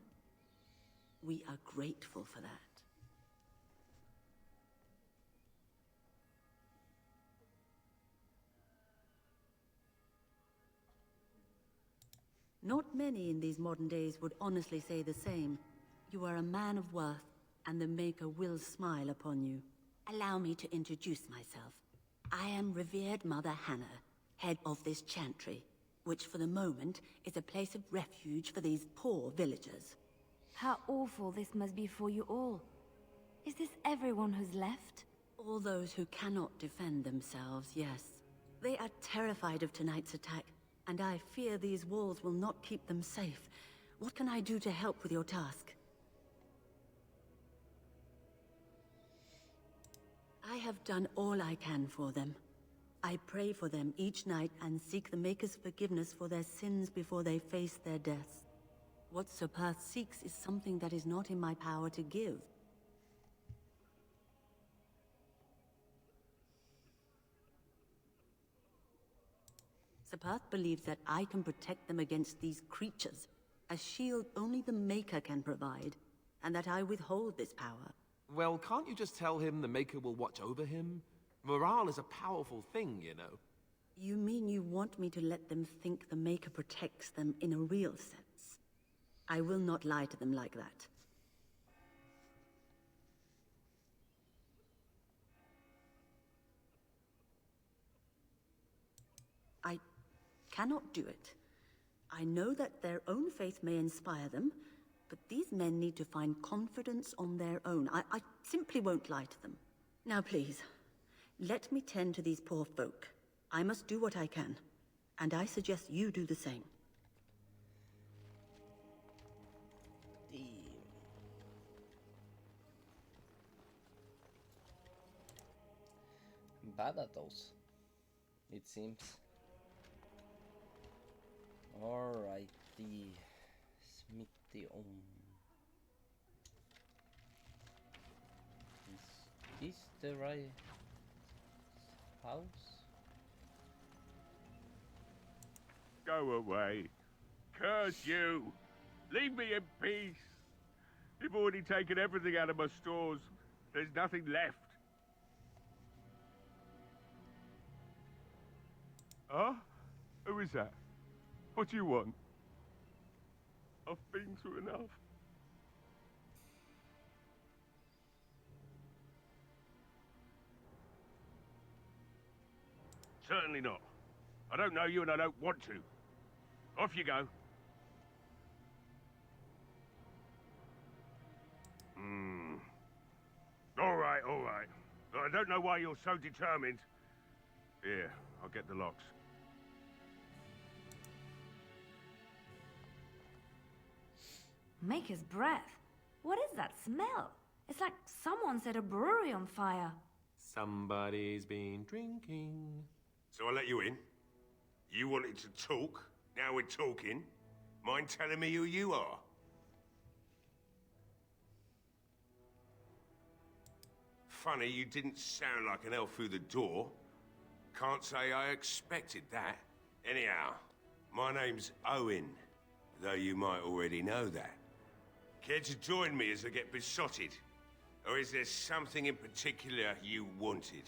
Speaker 17: We are grateful for that. Not many in these modern days would honestly say the same. You are a man of worth, and the Maker will smile upon you. Allow me to introduce myself. I am revered Mother Hannah, head of this chantry, which for the moment is a place of refuge for these poor villagers.
Speaker 6: How awful this must be for you all. Is this everyone who's left?
Speaker 17: All those who cannot defend themselves, yes. They are terrified of tonight's attack, and I fear these walls will not keep them safe. What can I do to help with your task? I have done all I can for them. I pray for them each night and seek the Maker's forgiveness for their sins before they face their deaths. What Sir Perth seeks is something that is not in my power to give. Sir Perth believes that I can protect them against these creatures, a shield only the Maker can provide, and that I withhold this power.
Speaker 9: Well, can't you just tell him the Maker will watch over him? Morale is a powerful thing, you know.
Speaker 17: You mean you want me to let them think the Maker protects them in a real sense? I will not lie to them like that. I cannot do it. I know that their own faith may inspire them, but these men need to find confidence on their own. I simply won't lie to them. Now please, let me tend to these poor folk. I must do what I can, and I suggest you do the same.
Speaker 1: Bad at those, it seems. Alrighty, Smithy on. Is this the right house?
Speaker 10: Go away. Curse you! Leave me in peace! You've already taken everything out of my stores. There's nothing left. Huh? Who is that? What do you want? I've been through enough. Certainly not. I don't know you and I don't want to. Off you go. All right, all right. But I don't know why you're so determined. Here, I'll get the locks.
Speaker 6: Maker's breath. What is that smell? It's like someone set a brewery on fire.
Speaker 9: Somebody's been drinking.
Speaker 3: So I let you in. You wanted to talk. Now we're talking. Mind telling me who you are? Funny, you didn't sound like an elf through the door. Can't say I expected that. Anyhow, my name's Owen, though you might already know that. Care to join me as I get besotted? Or is there something in particular you wanted?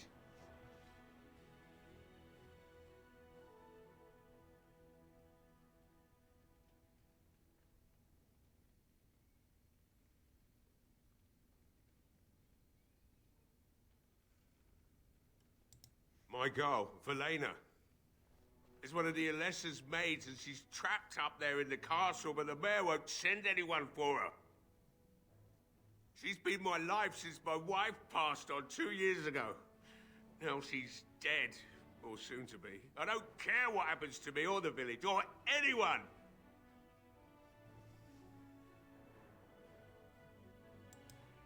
Speaker 3: My girl, Velena, is one of the Alessa's maids, and she's trapped up there in the castle, but the mayor won't send anyone for her. She's been my life since my wife passed on 2 years ago. Now she's dead,
Speaker 10: or soon to be. I don't care what happens to me or the village or anyone.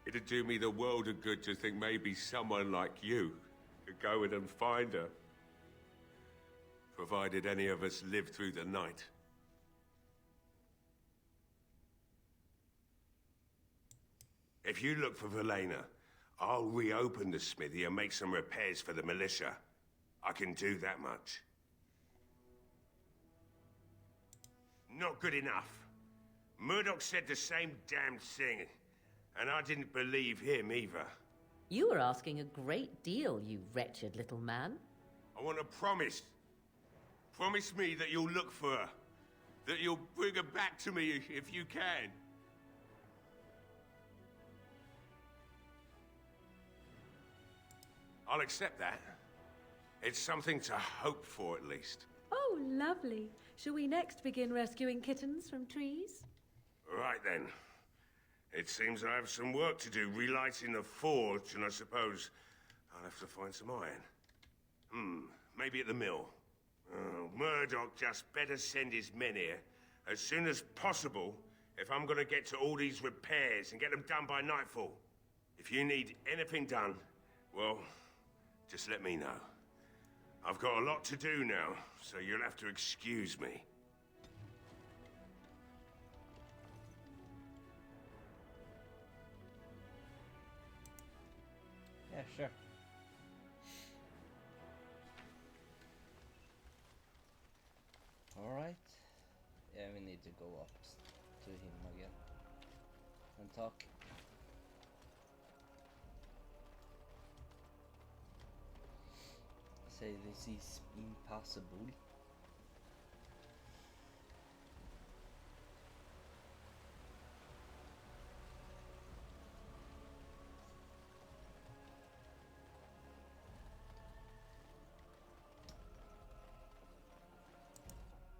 Speaker 10: It'd do me the world of good to think maybe someone like you could go in and find her. Provided any of us live through the night. If you look for Velena, I'll reopen the smithy and make some repairs for the militia. I can do that much. Not good enough. Murdoch said the same damn thing, and I didn't believe him either.
Speaker 7: You were asking a great deal, you wretched little man.
Speaker 10: I want a promise. Promise me that you'll look for her. That you'll bring her back to me if you can. I'll accept that. It's something to hope for, at least.
Speaker 7: Oh, lovely. Shall we next begin rescuing kittens from trees?
Speaker 10: Right then. It seems I have some work to do relighting the forge, and I suppose I'll have to find some iron. Maybe at the mill. Oh, Murdoch just better send his men here as soon as possible if I'm gonna get to all these repairs and get them done by nightfall. If you need anything done, well, just let me know. I've got a lot to do now, so you'll have to excuse me.
Speaker 1: Yeah, sure. Alright. Yeah, we need to go up to him again and talk. Say this is impossible.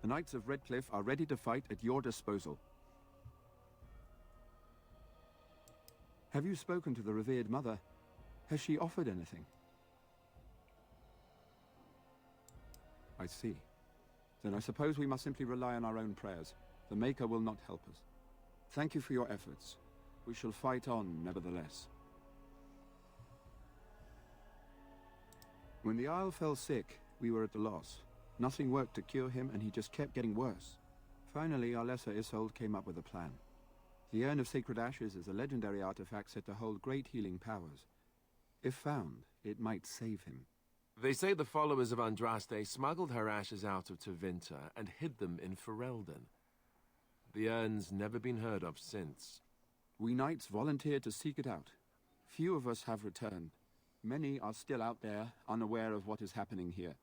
Speaker 8: The Knights of Redcliffe are ready to fight at your disposal. Have you spoken to the revered mother? Has she offered anything? I see. Then I suppose we must simply rely on our own prayers. The Maker will not help us. Thank you for your efforts. We shall fight on, nevertheless. When the Isle fell sick, we were at a loss. Nothing worked to cure him, and he just kept getting worse. Finally, our lesser Isolde came up with a plan. The Urn of Sacred Ashes is a legendary artifact said to hold great healing powers. If found, it might save him.
Speaker 9: They say the followers of Andraste smuggled her ashes out of Tevinter and hid them in Ferelden. The urn's never been heard of since.
Speaker 8: We knights volunteered to seek it out. Few of us have returned. Many are still out there, unaware of what is happening here.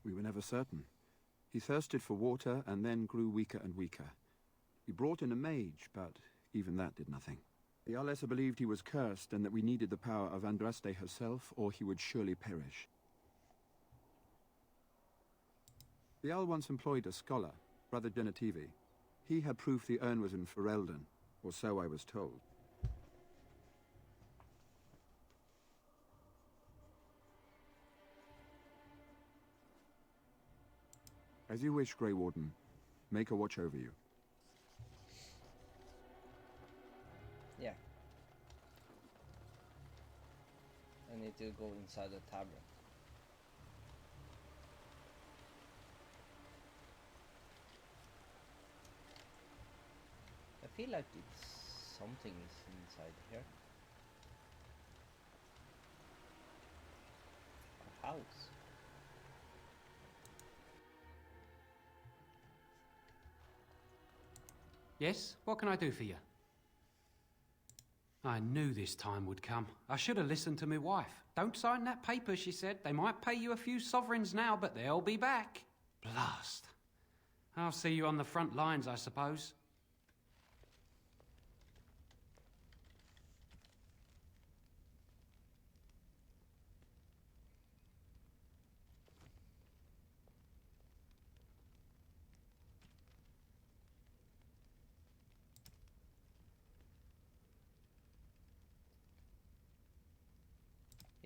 Speaker 8: We were never certain. He thirsted for water and then grew weaker and weaker. We brought in a mage, but even that did nothing. The Arlessa believed he was cursed and that we needed the power of Andraste herself, or he would surely perish. The Owl once employed a scholar, Brother Genetivi. He had proof the urn was in Ferelden, or so I was told. As you wish, Grey Warden. Make a watch over you.
Speaker 1: Yeah. I need to go inside the tavern. I feel like something is inside here. A house.
Speaker 2: Yes? What can I do for you? I knew this time would come. I should have listened to my wife. Don't sign that paper, she said. They might pay you a few sovereigns now, but they'll be back. Blast. I'll see you on the front lines, I suppose.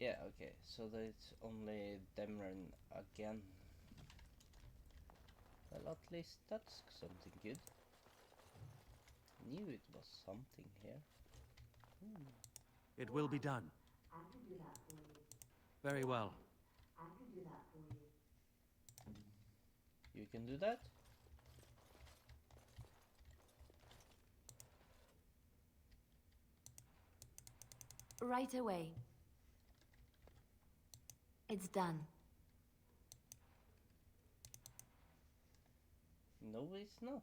Speaker 1: Yeah, okay, so there's only Demren again. Well, at least that's something good. Knew it was something here.
Speaker 16: It will be done.
Speaker 14: I can do that for you.
Speaker 16: Very well.
Speaker 14: I can do that for you.
Speaker 1: You can do that?
Speaker 6: Right away. It's done.
Speaker 1: No, it's not.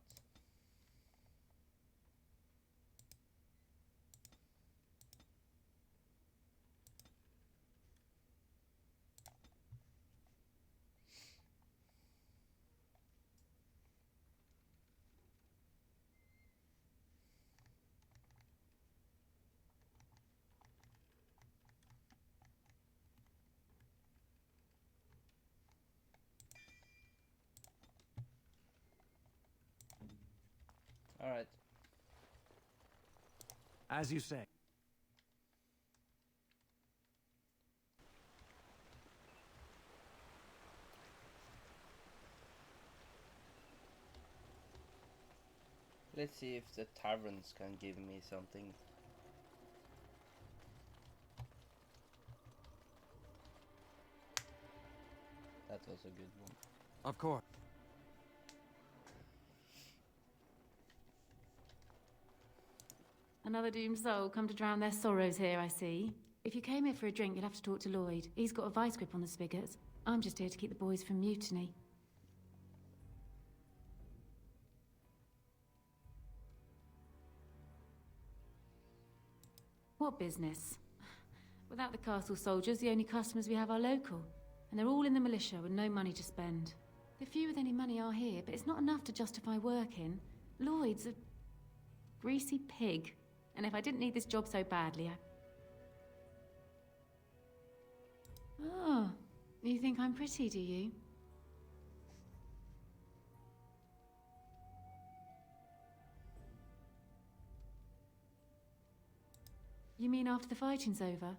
Speaker 1: Alright.
Speaker 16: As you say.
Speaker 1: Let's see if the taverns can give me something. That was a good one.
Speaker 16: Of course.
Speaker 15: Another doomed soul come to drown their sorrows here, I see. If you came here for a drink, you'll have to talk to Lloyd. He's got a vice grip on the spigots. I'm just here to keep the boys from mutiny. What business? Without the castle soldiers, the only customers we have are local. And they're all in the militia with no money to spend. The few with any money are here, but it's not enough to justify working. Lloyd's a greasy pig. And if I didn't need this job so badly, Oh, you think I'm pretty, do you? You mean after the fighting's over?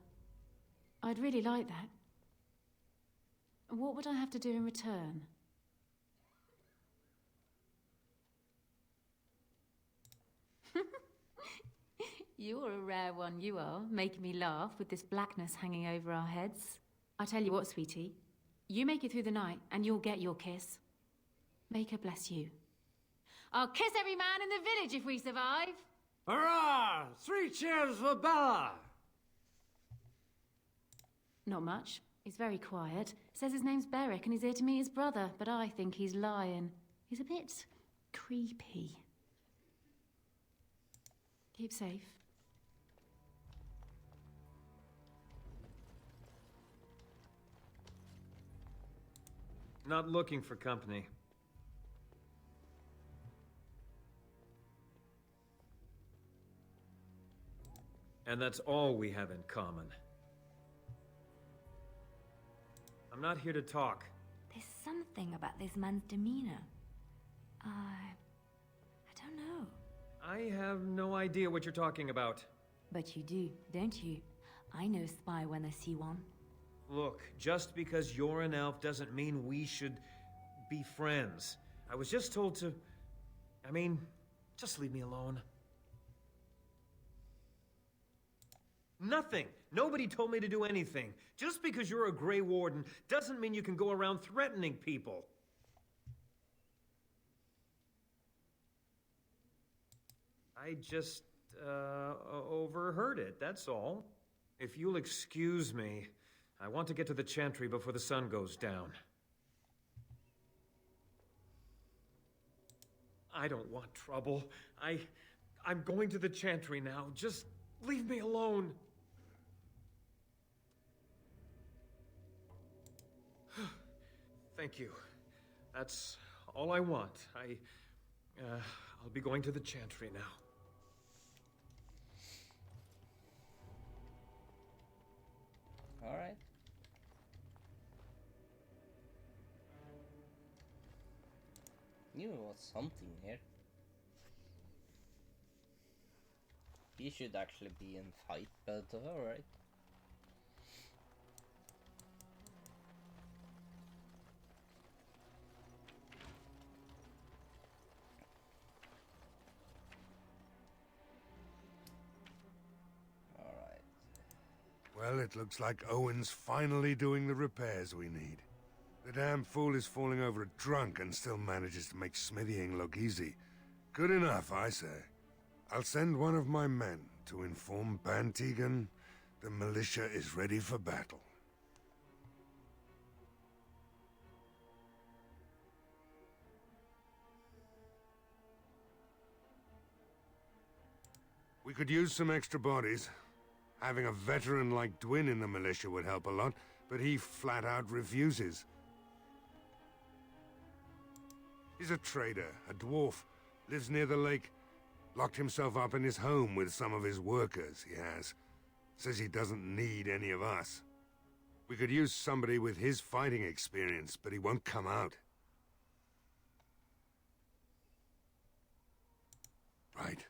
Speaker 15: I'd really like that. What would I have to do in return? You're a rare one, you are, making me laugh with this blackness hanging over our heads. I tell you what, sweetie. You make it through the night, and you'll get your kiss. Make her bless you. I'll kiss every man in the village if we survive.
Speaker 13: Hurrah! 3 cheers for Bella!
Speaker 15: Not much. He's very quiet. Says his name's Beric and he's here to meet his brother, but I think he's lying. He's a bit creepy. Keep safe.
Speaker 13: Not looking for company. And that's all we have in common. I'm not here to talk.
Speaker 6: There's something about this man's demeanor. I don't know.
Speaker 13: I have no idea what you're talking about.
Speaker 6: But you do, don't you? I know a spy when I see one.
Speaker 13: Look, just because you're an elf doesn't mean we should be friends. I was just told to... I mean, just leave me alone. Nothing! Nobody told me to do anything. Just because you're a Grey Warden doesn't mean you can go around threatening people. I just, overheard it, that's all. If you'll excuse me, I want to get to the Chantry before the sun goes down. I don't want trouble. I'm going to the Chantry now. Just leave me alone. Thank you. That's all I want. I'll be going to the Chantry now.
Speaker 1: All right. Knew there was something here. He should actually be in fight, but alright.
Speaker 3: Well, it looks like Owen's finally doing the repairs we need. The damn fool is falling over a drunk and still manages to make smithying look easy. Good enough, I say. I'll send one of my men to inform Bantegan the militia is ready for battle. We could use some extra bodies. Having a veteran like Dwin in the militia would help a lot, but he flat out refuses. He's a trader, a dwarf, lives near the lake, locked himself up in his home with some of his workers, he has. Says he doesn't need any of us. We could use somebody with his fighting experience, but he won't come out. Right.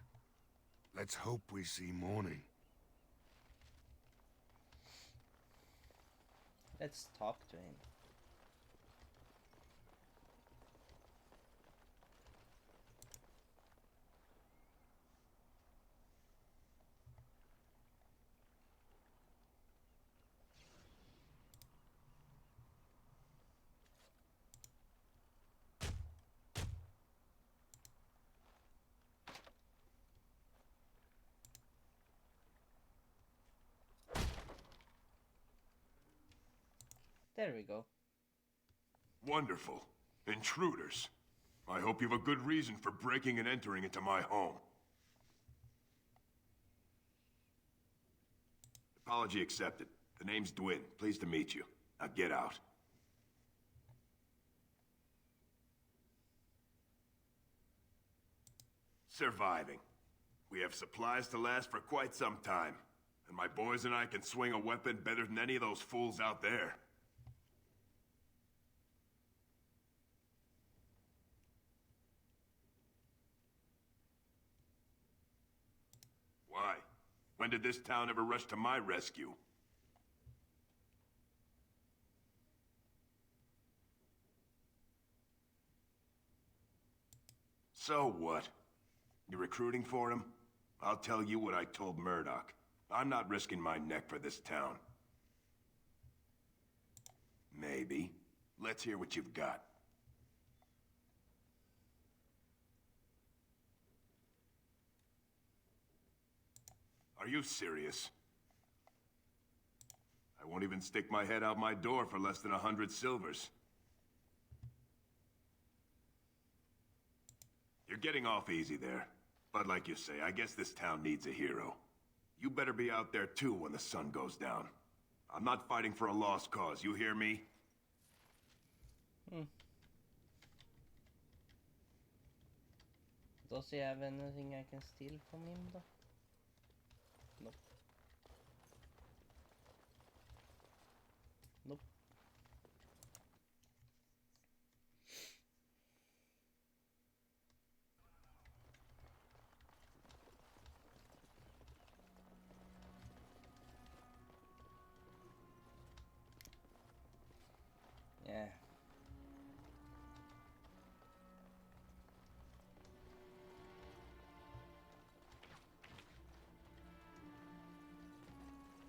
Speaker 3: Let's hope we see morning.
Speaker 1: Let's talk to him. There we go.
Speaker 10: Wonderful. Intruders. I hope you have a good reason for breaking and entering into my home. Apology accepted. The name's Dwin. Pleased to meet you. Now get out. Surviving. We have supplies to last for quite some time. And my boys and I can swing a weapon better than any of those fools out there. Why? When did this town ever rush to my rescue? So what? You recruiting for him? I'll tell you what I told Murdoch. I'm not risking my neck for this town. Maybe. Let's hear what you've got. Are you serious? I won't even stick my head out my door for less than 100 silvers. You're getting off easy there. But like you say, I guess this town needs a hero. You better be out there too when the sun goes down. I'm not fighting for a lost cause, you hear me?
Speaker 1: Does he have anything I can steal from him though? Nope. Nope. Yeah.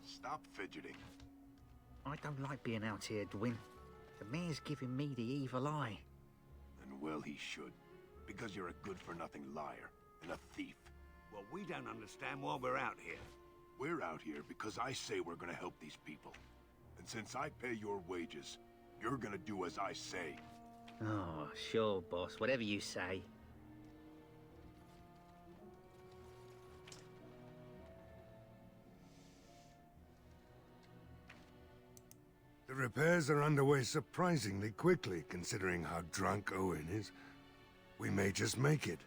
Speaker 10: Stop fidgeting.
Speaker 4: I don't like being out here, Dwin. The mayor's giving me the evil eye.
Speaker 10: And well he should. Because you're a good-for-nothing liar and a thief.
Speaker 20: Well, we don't understand why we're out here.
Speaker 10: We're out here because I say we're gonna help these people. And since I pay your wages, you're gonna do as I say.
Speaker 4: Oh, sure, boss. Whatever you say.
Speaker 3: The repairs are underway surprisingly quickly, considering how drunk Owen is. We may just make it.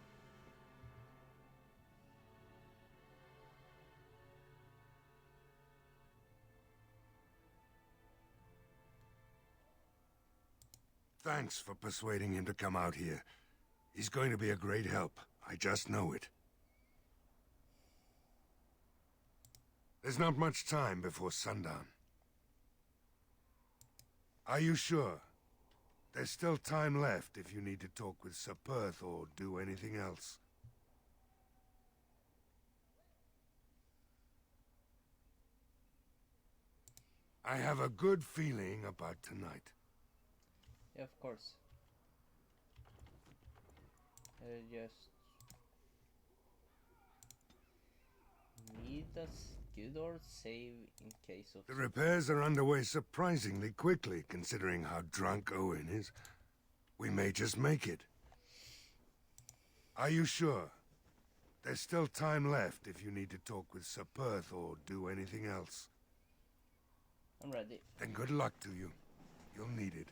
Speaker 3: Thanks for persuading him to come out here. He's going to be a great help. I just know it. There's not much time before sundown. Are you sure? There's still time left if you need to talk with Sir Perth or do anything else. I have a good feeling about tonight.
Speaker 1: Yeah, of course. Just need a Skidor save in case of...
Speaker 3: The repairs are underway surprisingly quickly, considering how drunk Owen is. We may just make it. Are you sure? There's still time left if you need to talk with Sir Perth or do anything else.
Speaker 1: I'm ready.
Speaker 3: Then good luck to you. You'll need it.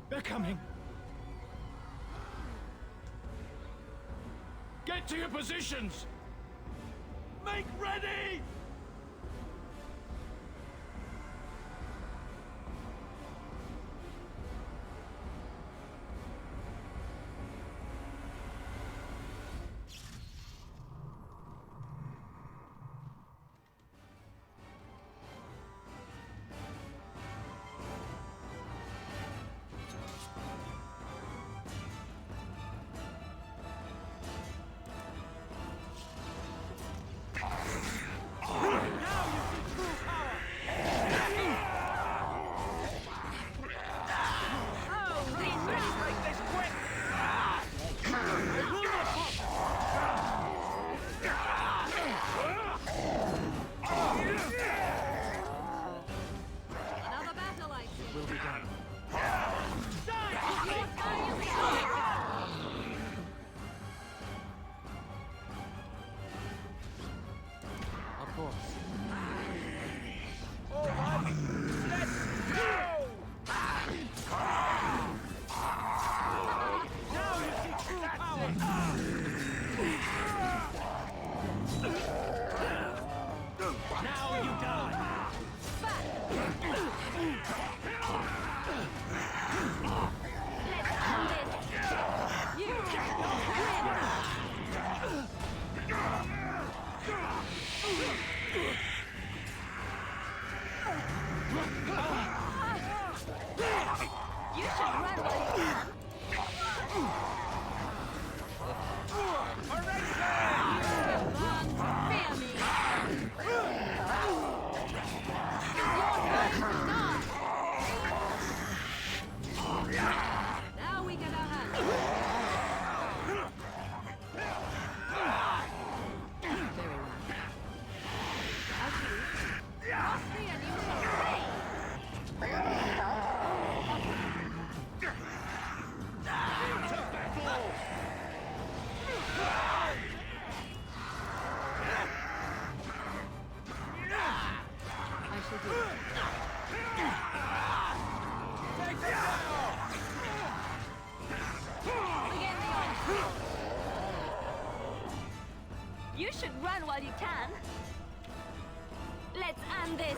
Speaker 13: They're coming! Get to your positions! Make ready!
Speaker 6: You should run while you can. Let's end this.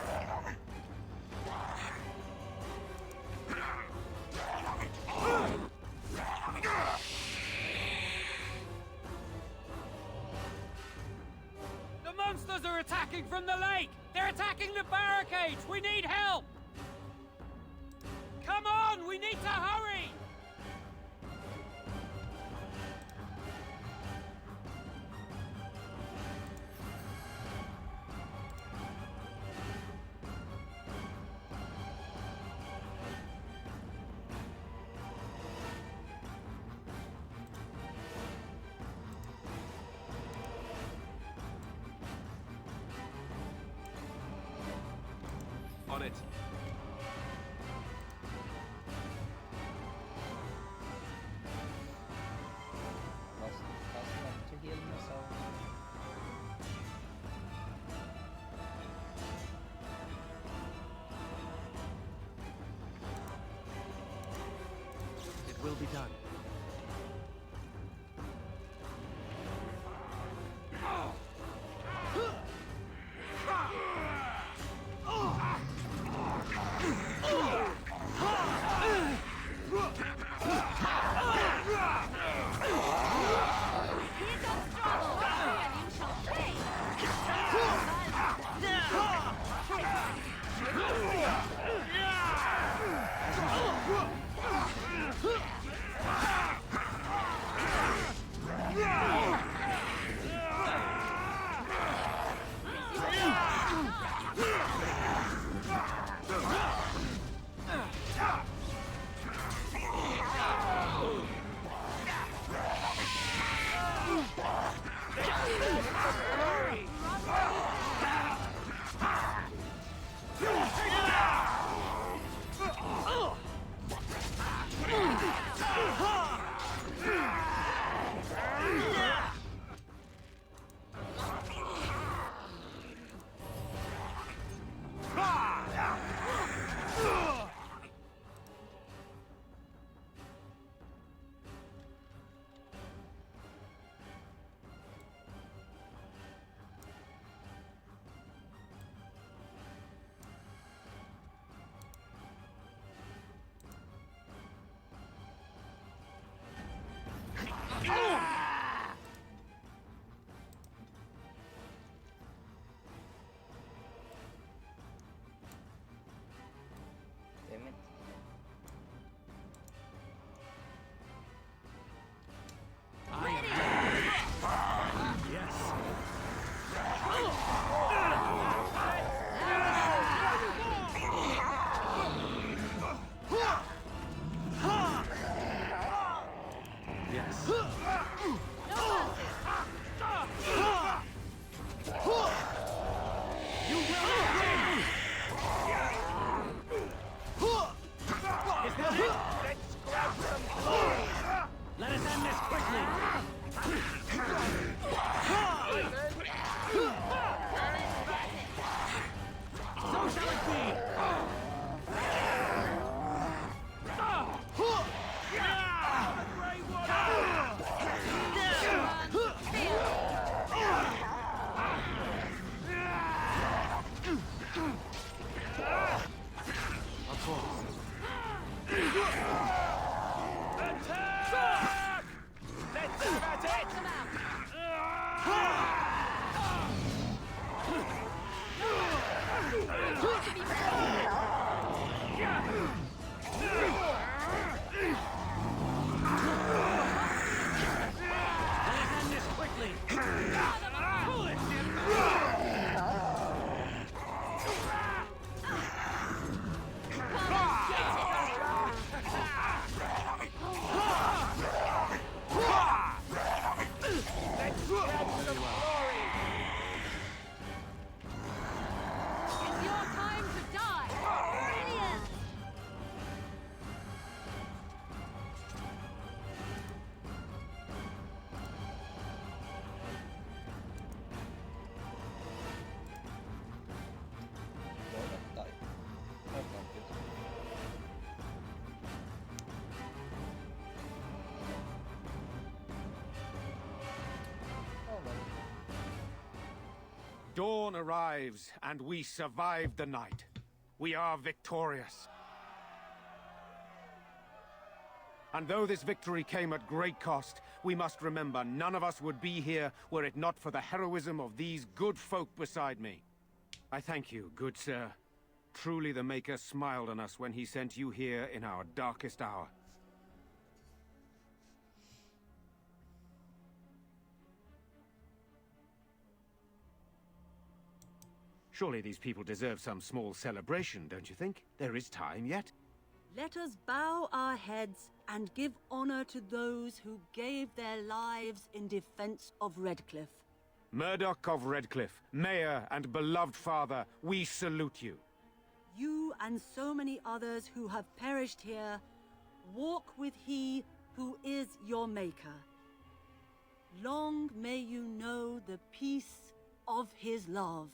Speaker 2: The monsters are attacking from the lake! They're attacking the barricades! We need help! Come on! We need to hurry!
Speaker 9: On it.
Speaker 1: Fast enough to heal myself.
Speaker 22: It will be done.
Speaker 8: Dawn arrives, and we survive the night. We are victorious. And though this victory came at great cost, we must remember none of us would be here were it not for the heroism of these good folk beside me. I thank you, good sir. Truly the Maker smiled on us when he sent you here in our darkest hour. Surely these people deserve some small celebration, don't you think? There is time yet.
Speaker 17: Let us bow our heads and give honor to those who gave their lives in defense of Redcliffe.
Speaker 8: Murdoch of Redcliffe, Mayor and beloved father, we salute you.
Speaker 17: You and so many others who have perished here, walk with he who is your Maker. Long may you know the peace of his love.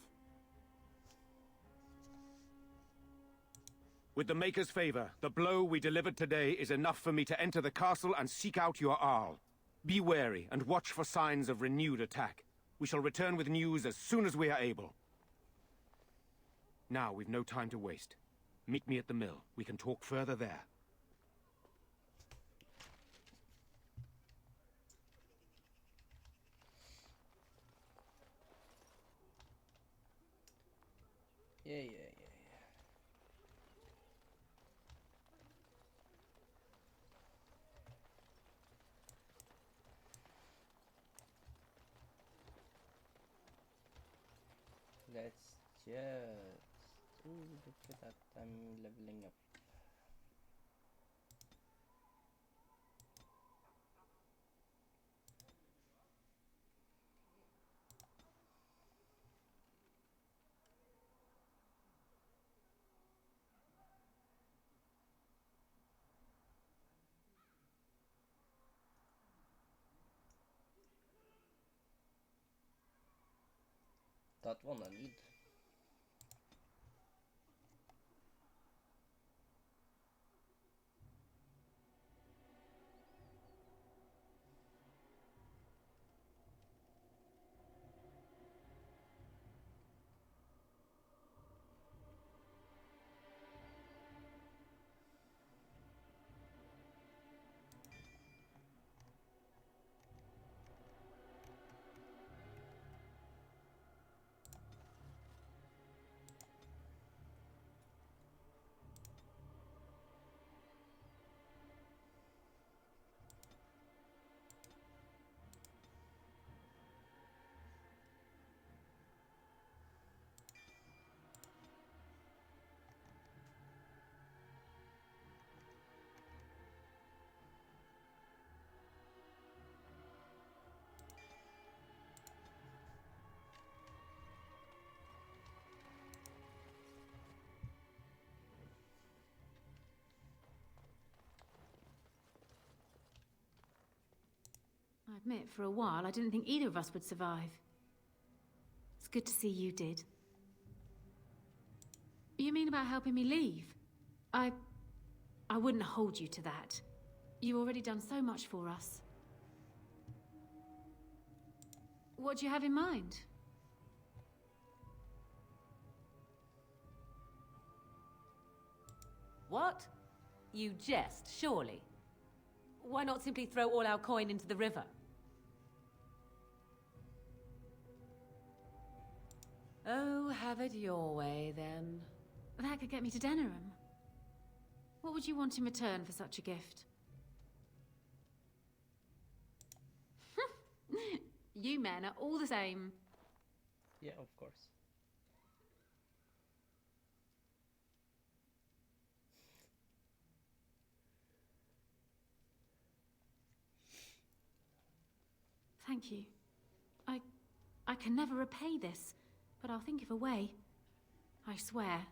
Speaker 8: With the Maker's favor, the blow we delivered today is enough for me to enter the castle and seek out your Arl. Be wary and watch for signs of renewed attack. We shall return with news as soon as we are able. Now, we've no time to waste. Meet me at the mill. We can talk further there.
Speaker 1: Yeah. Let's just... Ooh, look at that, I'm leveling up. That one I need.
Speaker 15: I admit, for a while, I didn't think either of us would survive. It's good to see you did. You mean about helping me leave? I wouldn't hold you to that. You've already done so much for us. What do you have in mind?
Speaker 7: What? You jest, surely. Why not simply throw all our coin into the river? Oh, have it your way, then.
Speaker 15: That could get me to Denerim. What would you want in return for such a gift? You men are all the same.
Speaker 1: Yeah, of course.
Speaker 15: Thank you. I can never repay this, but I'll think of a way. I swear.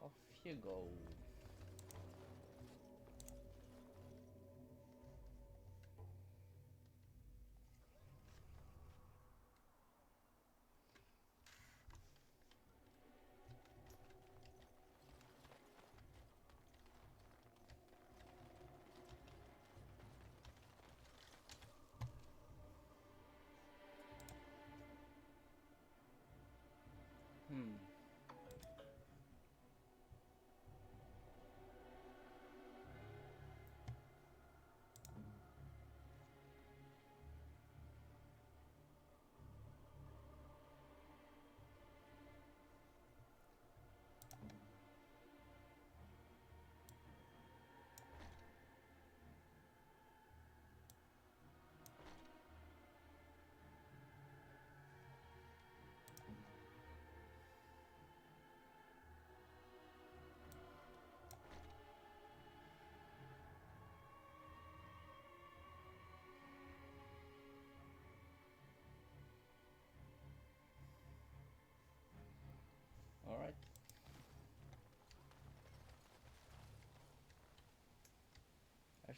Speaker 1: Off you go.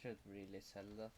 Speaker 1: should really sell that.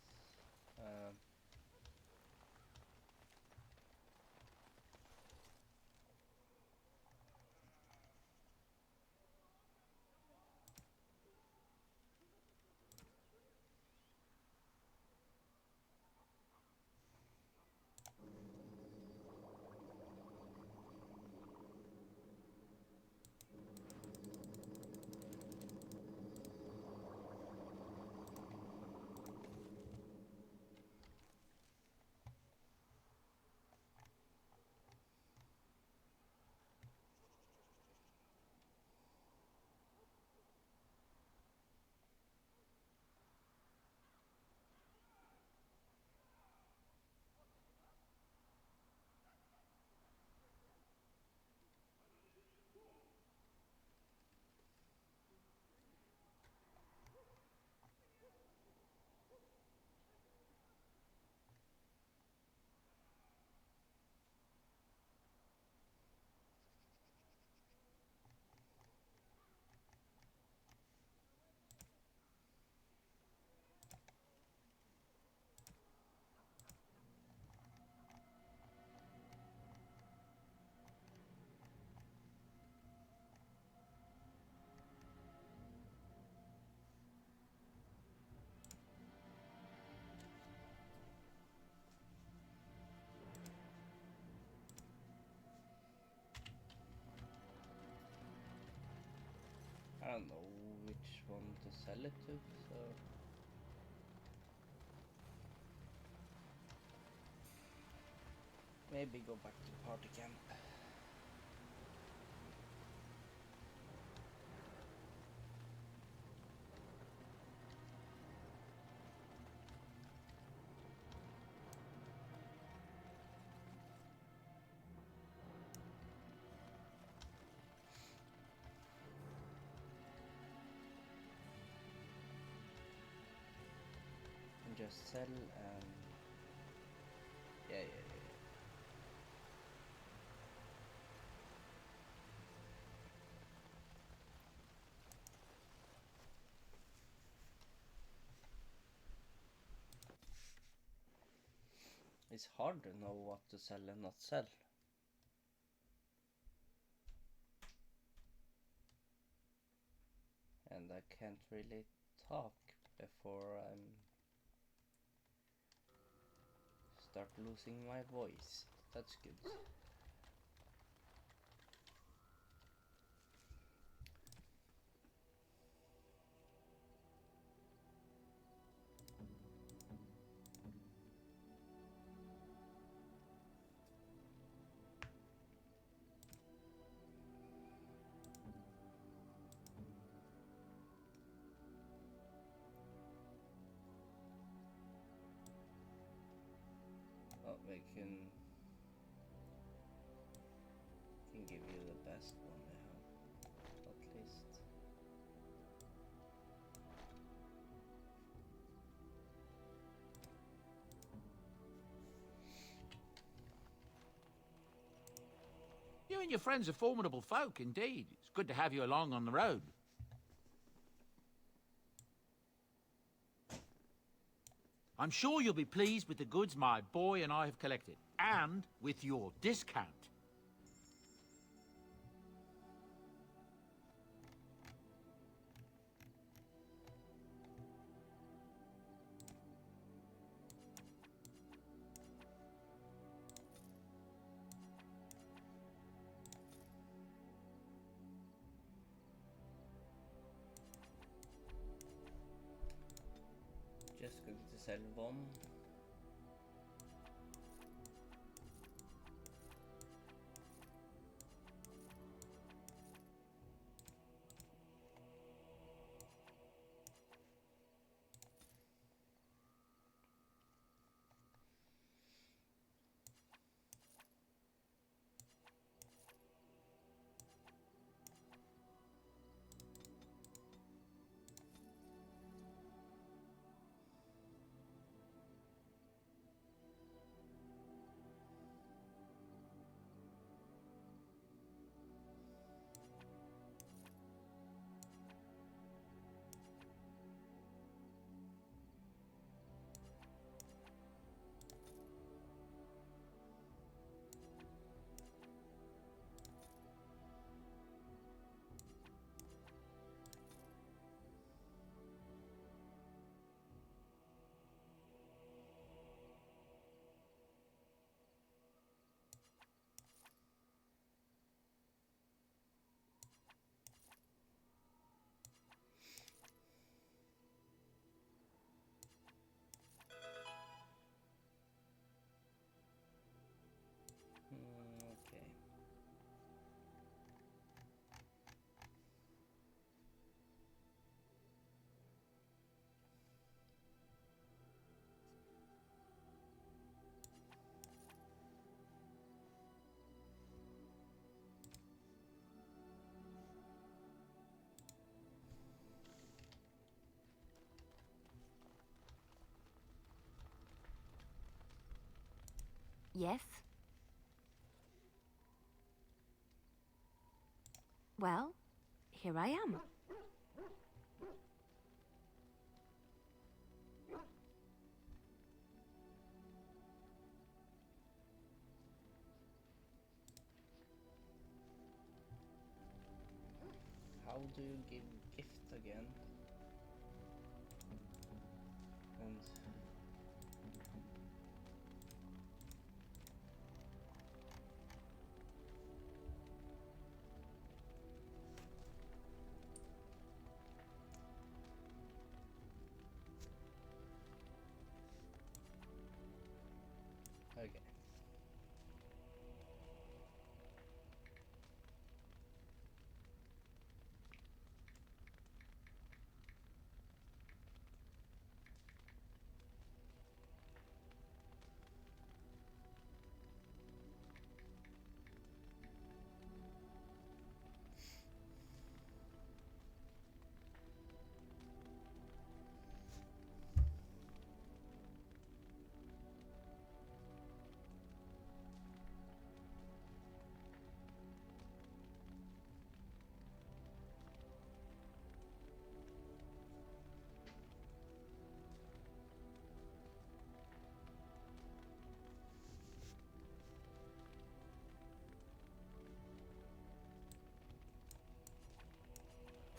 Speaker 1: I don't know which one to sell it to, so maybe go back to party camp. And just sell and yeah. It's hard to know what to sell and not sell. And I can't really talk before I start losing my voice. That's good. Oh, we can give you the best one we have, at least.
Speaker 5: You and your friends are formidable folk, indeed. It's good to have you along on the road. I'm sure you'll be pleased with the goods my boy and I have collected, and with your discount.
Speaker 1: Just going to sell one.
Speaker 6: Yes? Well, here I am.
Speaker 1: How do you give gift again? And okay.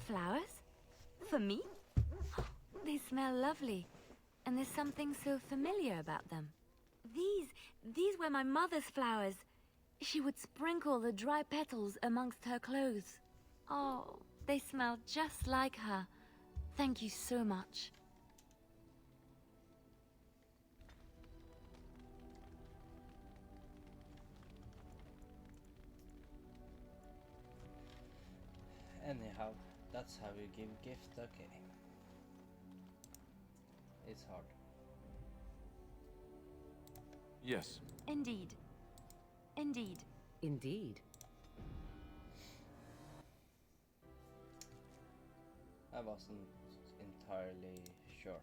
Speaker 6: Flowers? For me? They smell lovely, and there's something so familiar about them. These were my mother's flowers. She would sprinkle the dry petals amongst her clothes. Oh, they smell just like her. Thank you so much.
Speaker 1: Anyhow, that's how you give gift, okay. It's hard.
Speaker 9: Yes.
Speaker 6: Indeed. Indeed.
Speaker 7: Indeed.
Speaker 1: I wasn't entirely sure.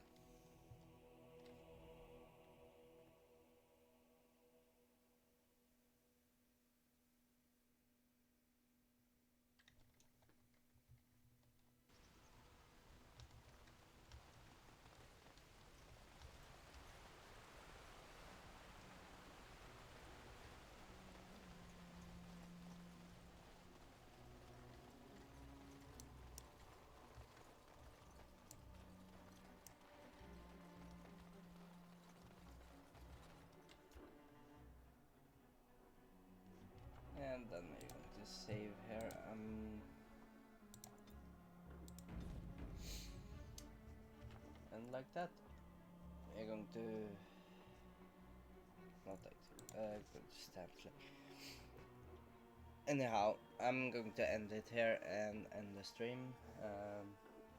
Speaker 1: And then we're going to save here. And like that, we're going to not exit, go to stamp. Anyhow, I'm going to end it here and end the stream.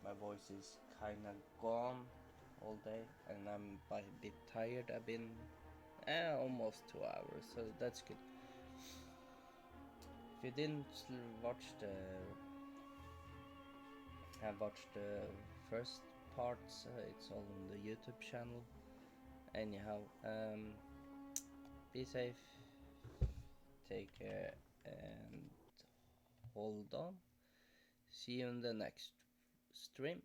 Speaker 1: My voice is kinda gone all day, and I'm a bit tired. I've been almost 2 hours, so that's good. If you didn't watch have watched the first parts, it's all on the YouTube channel. Anyhow, be safe, take care, and hold on. See you in the next stream.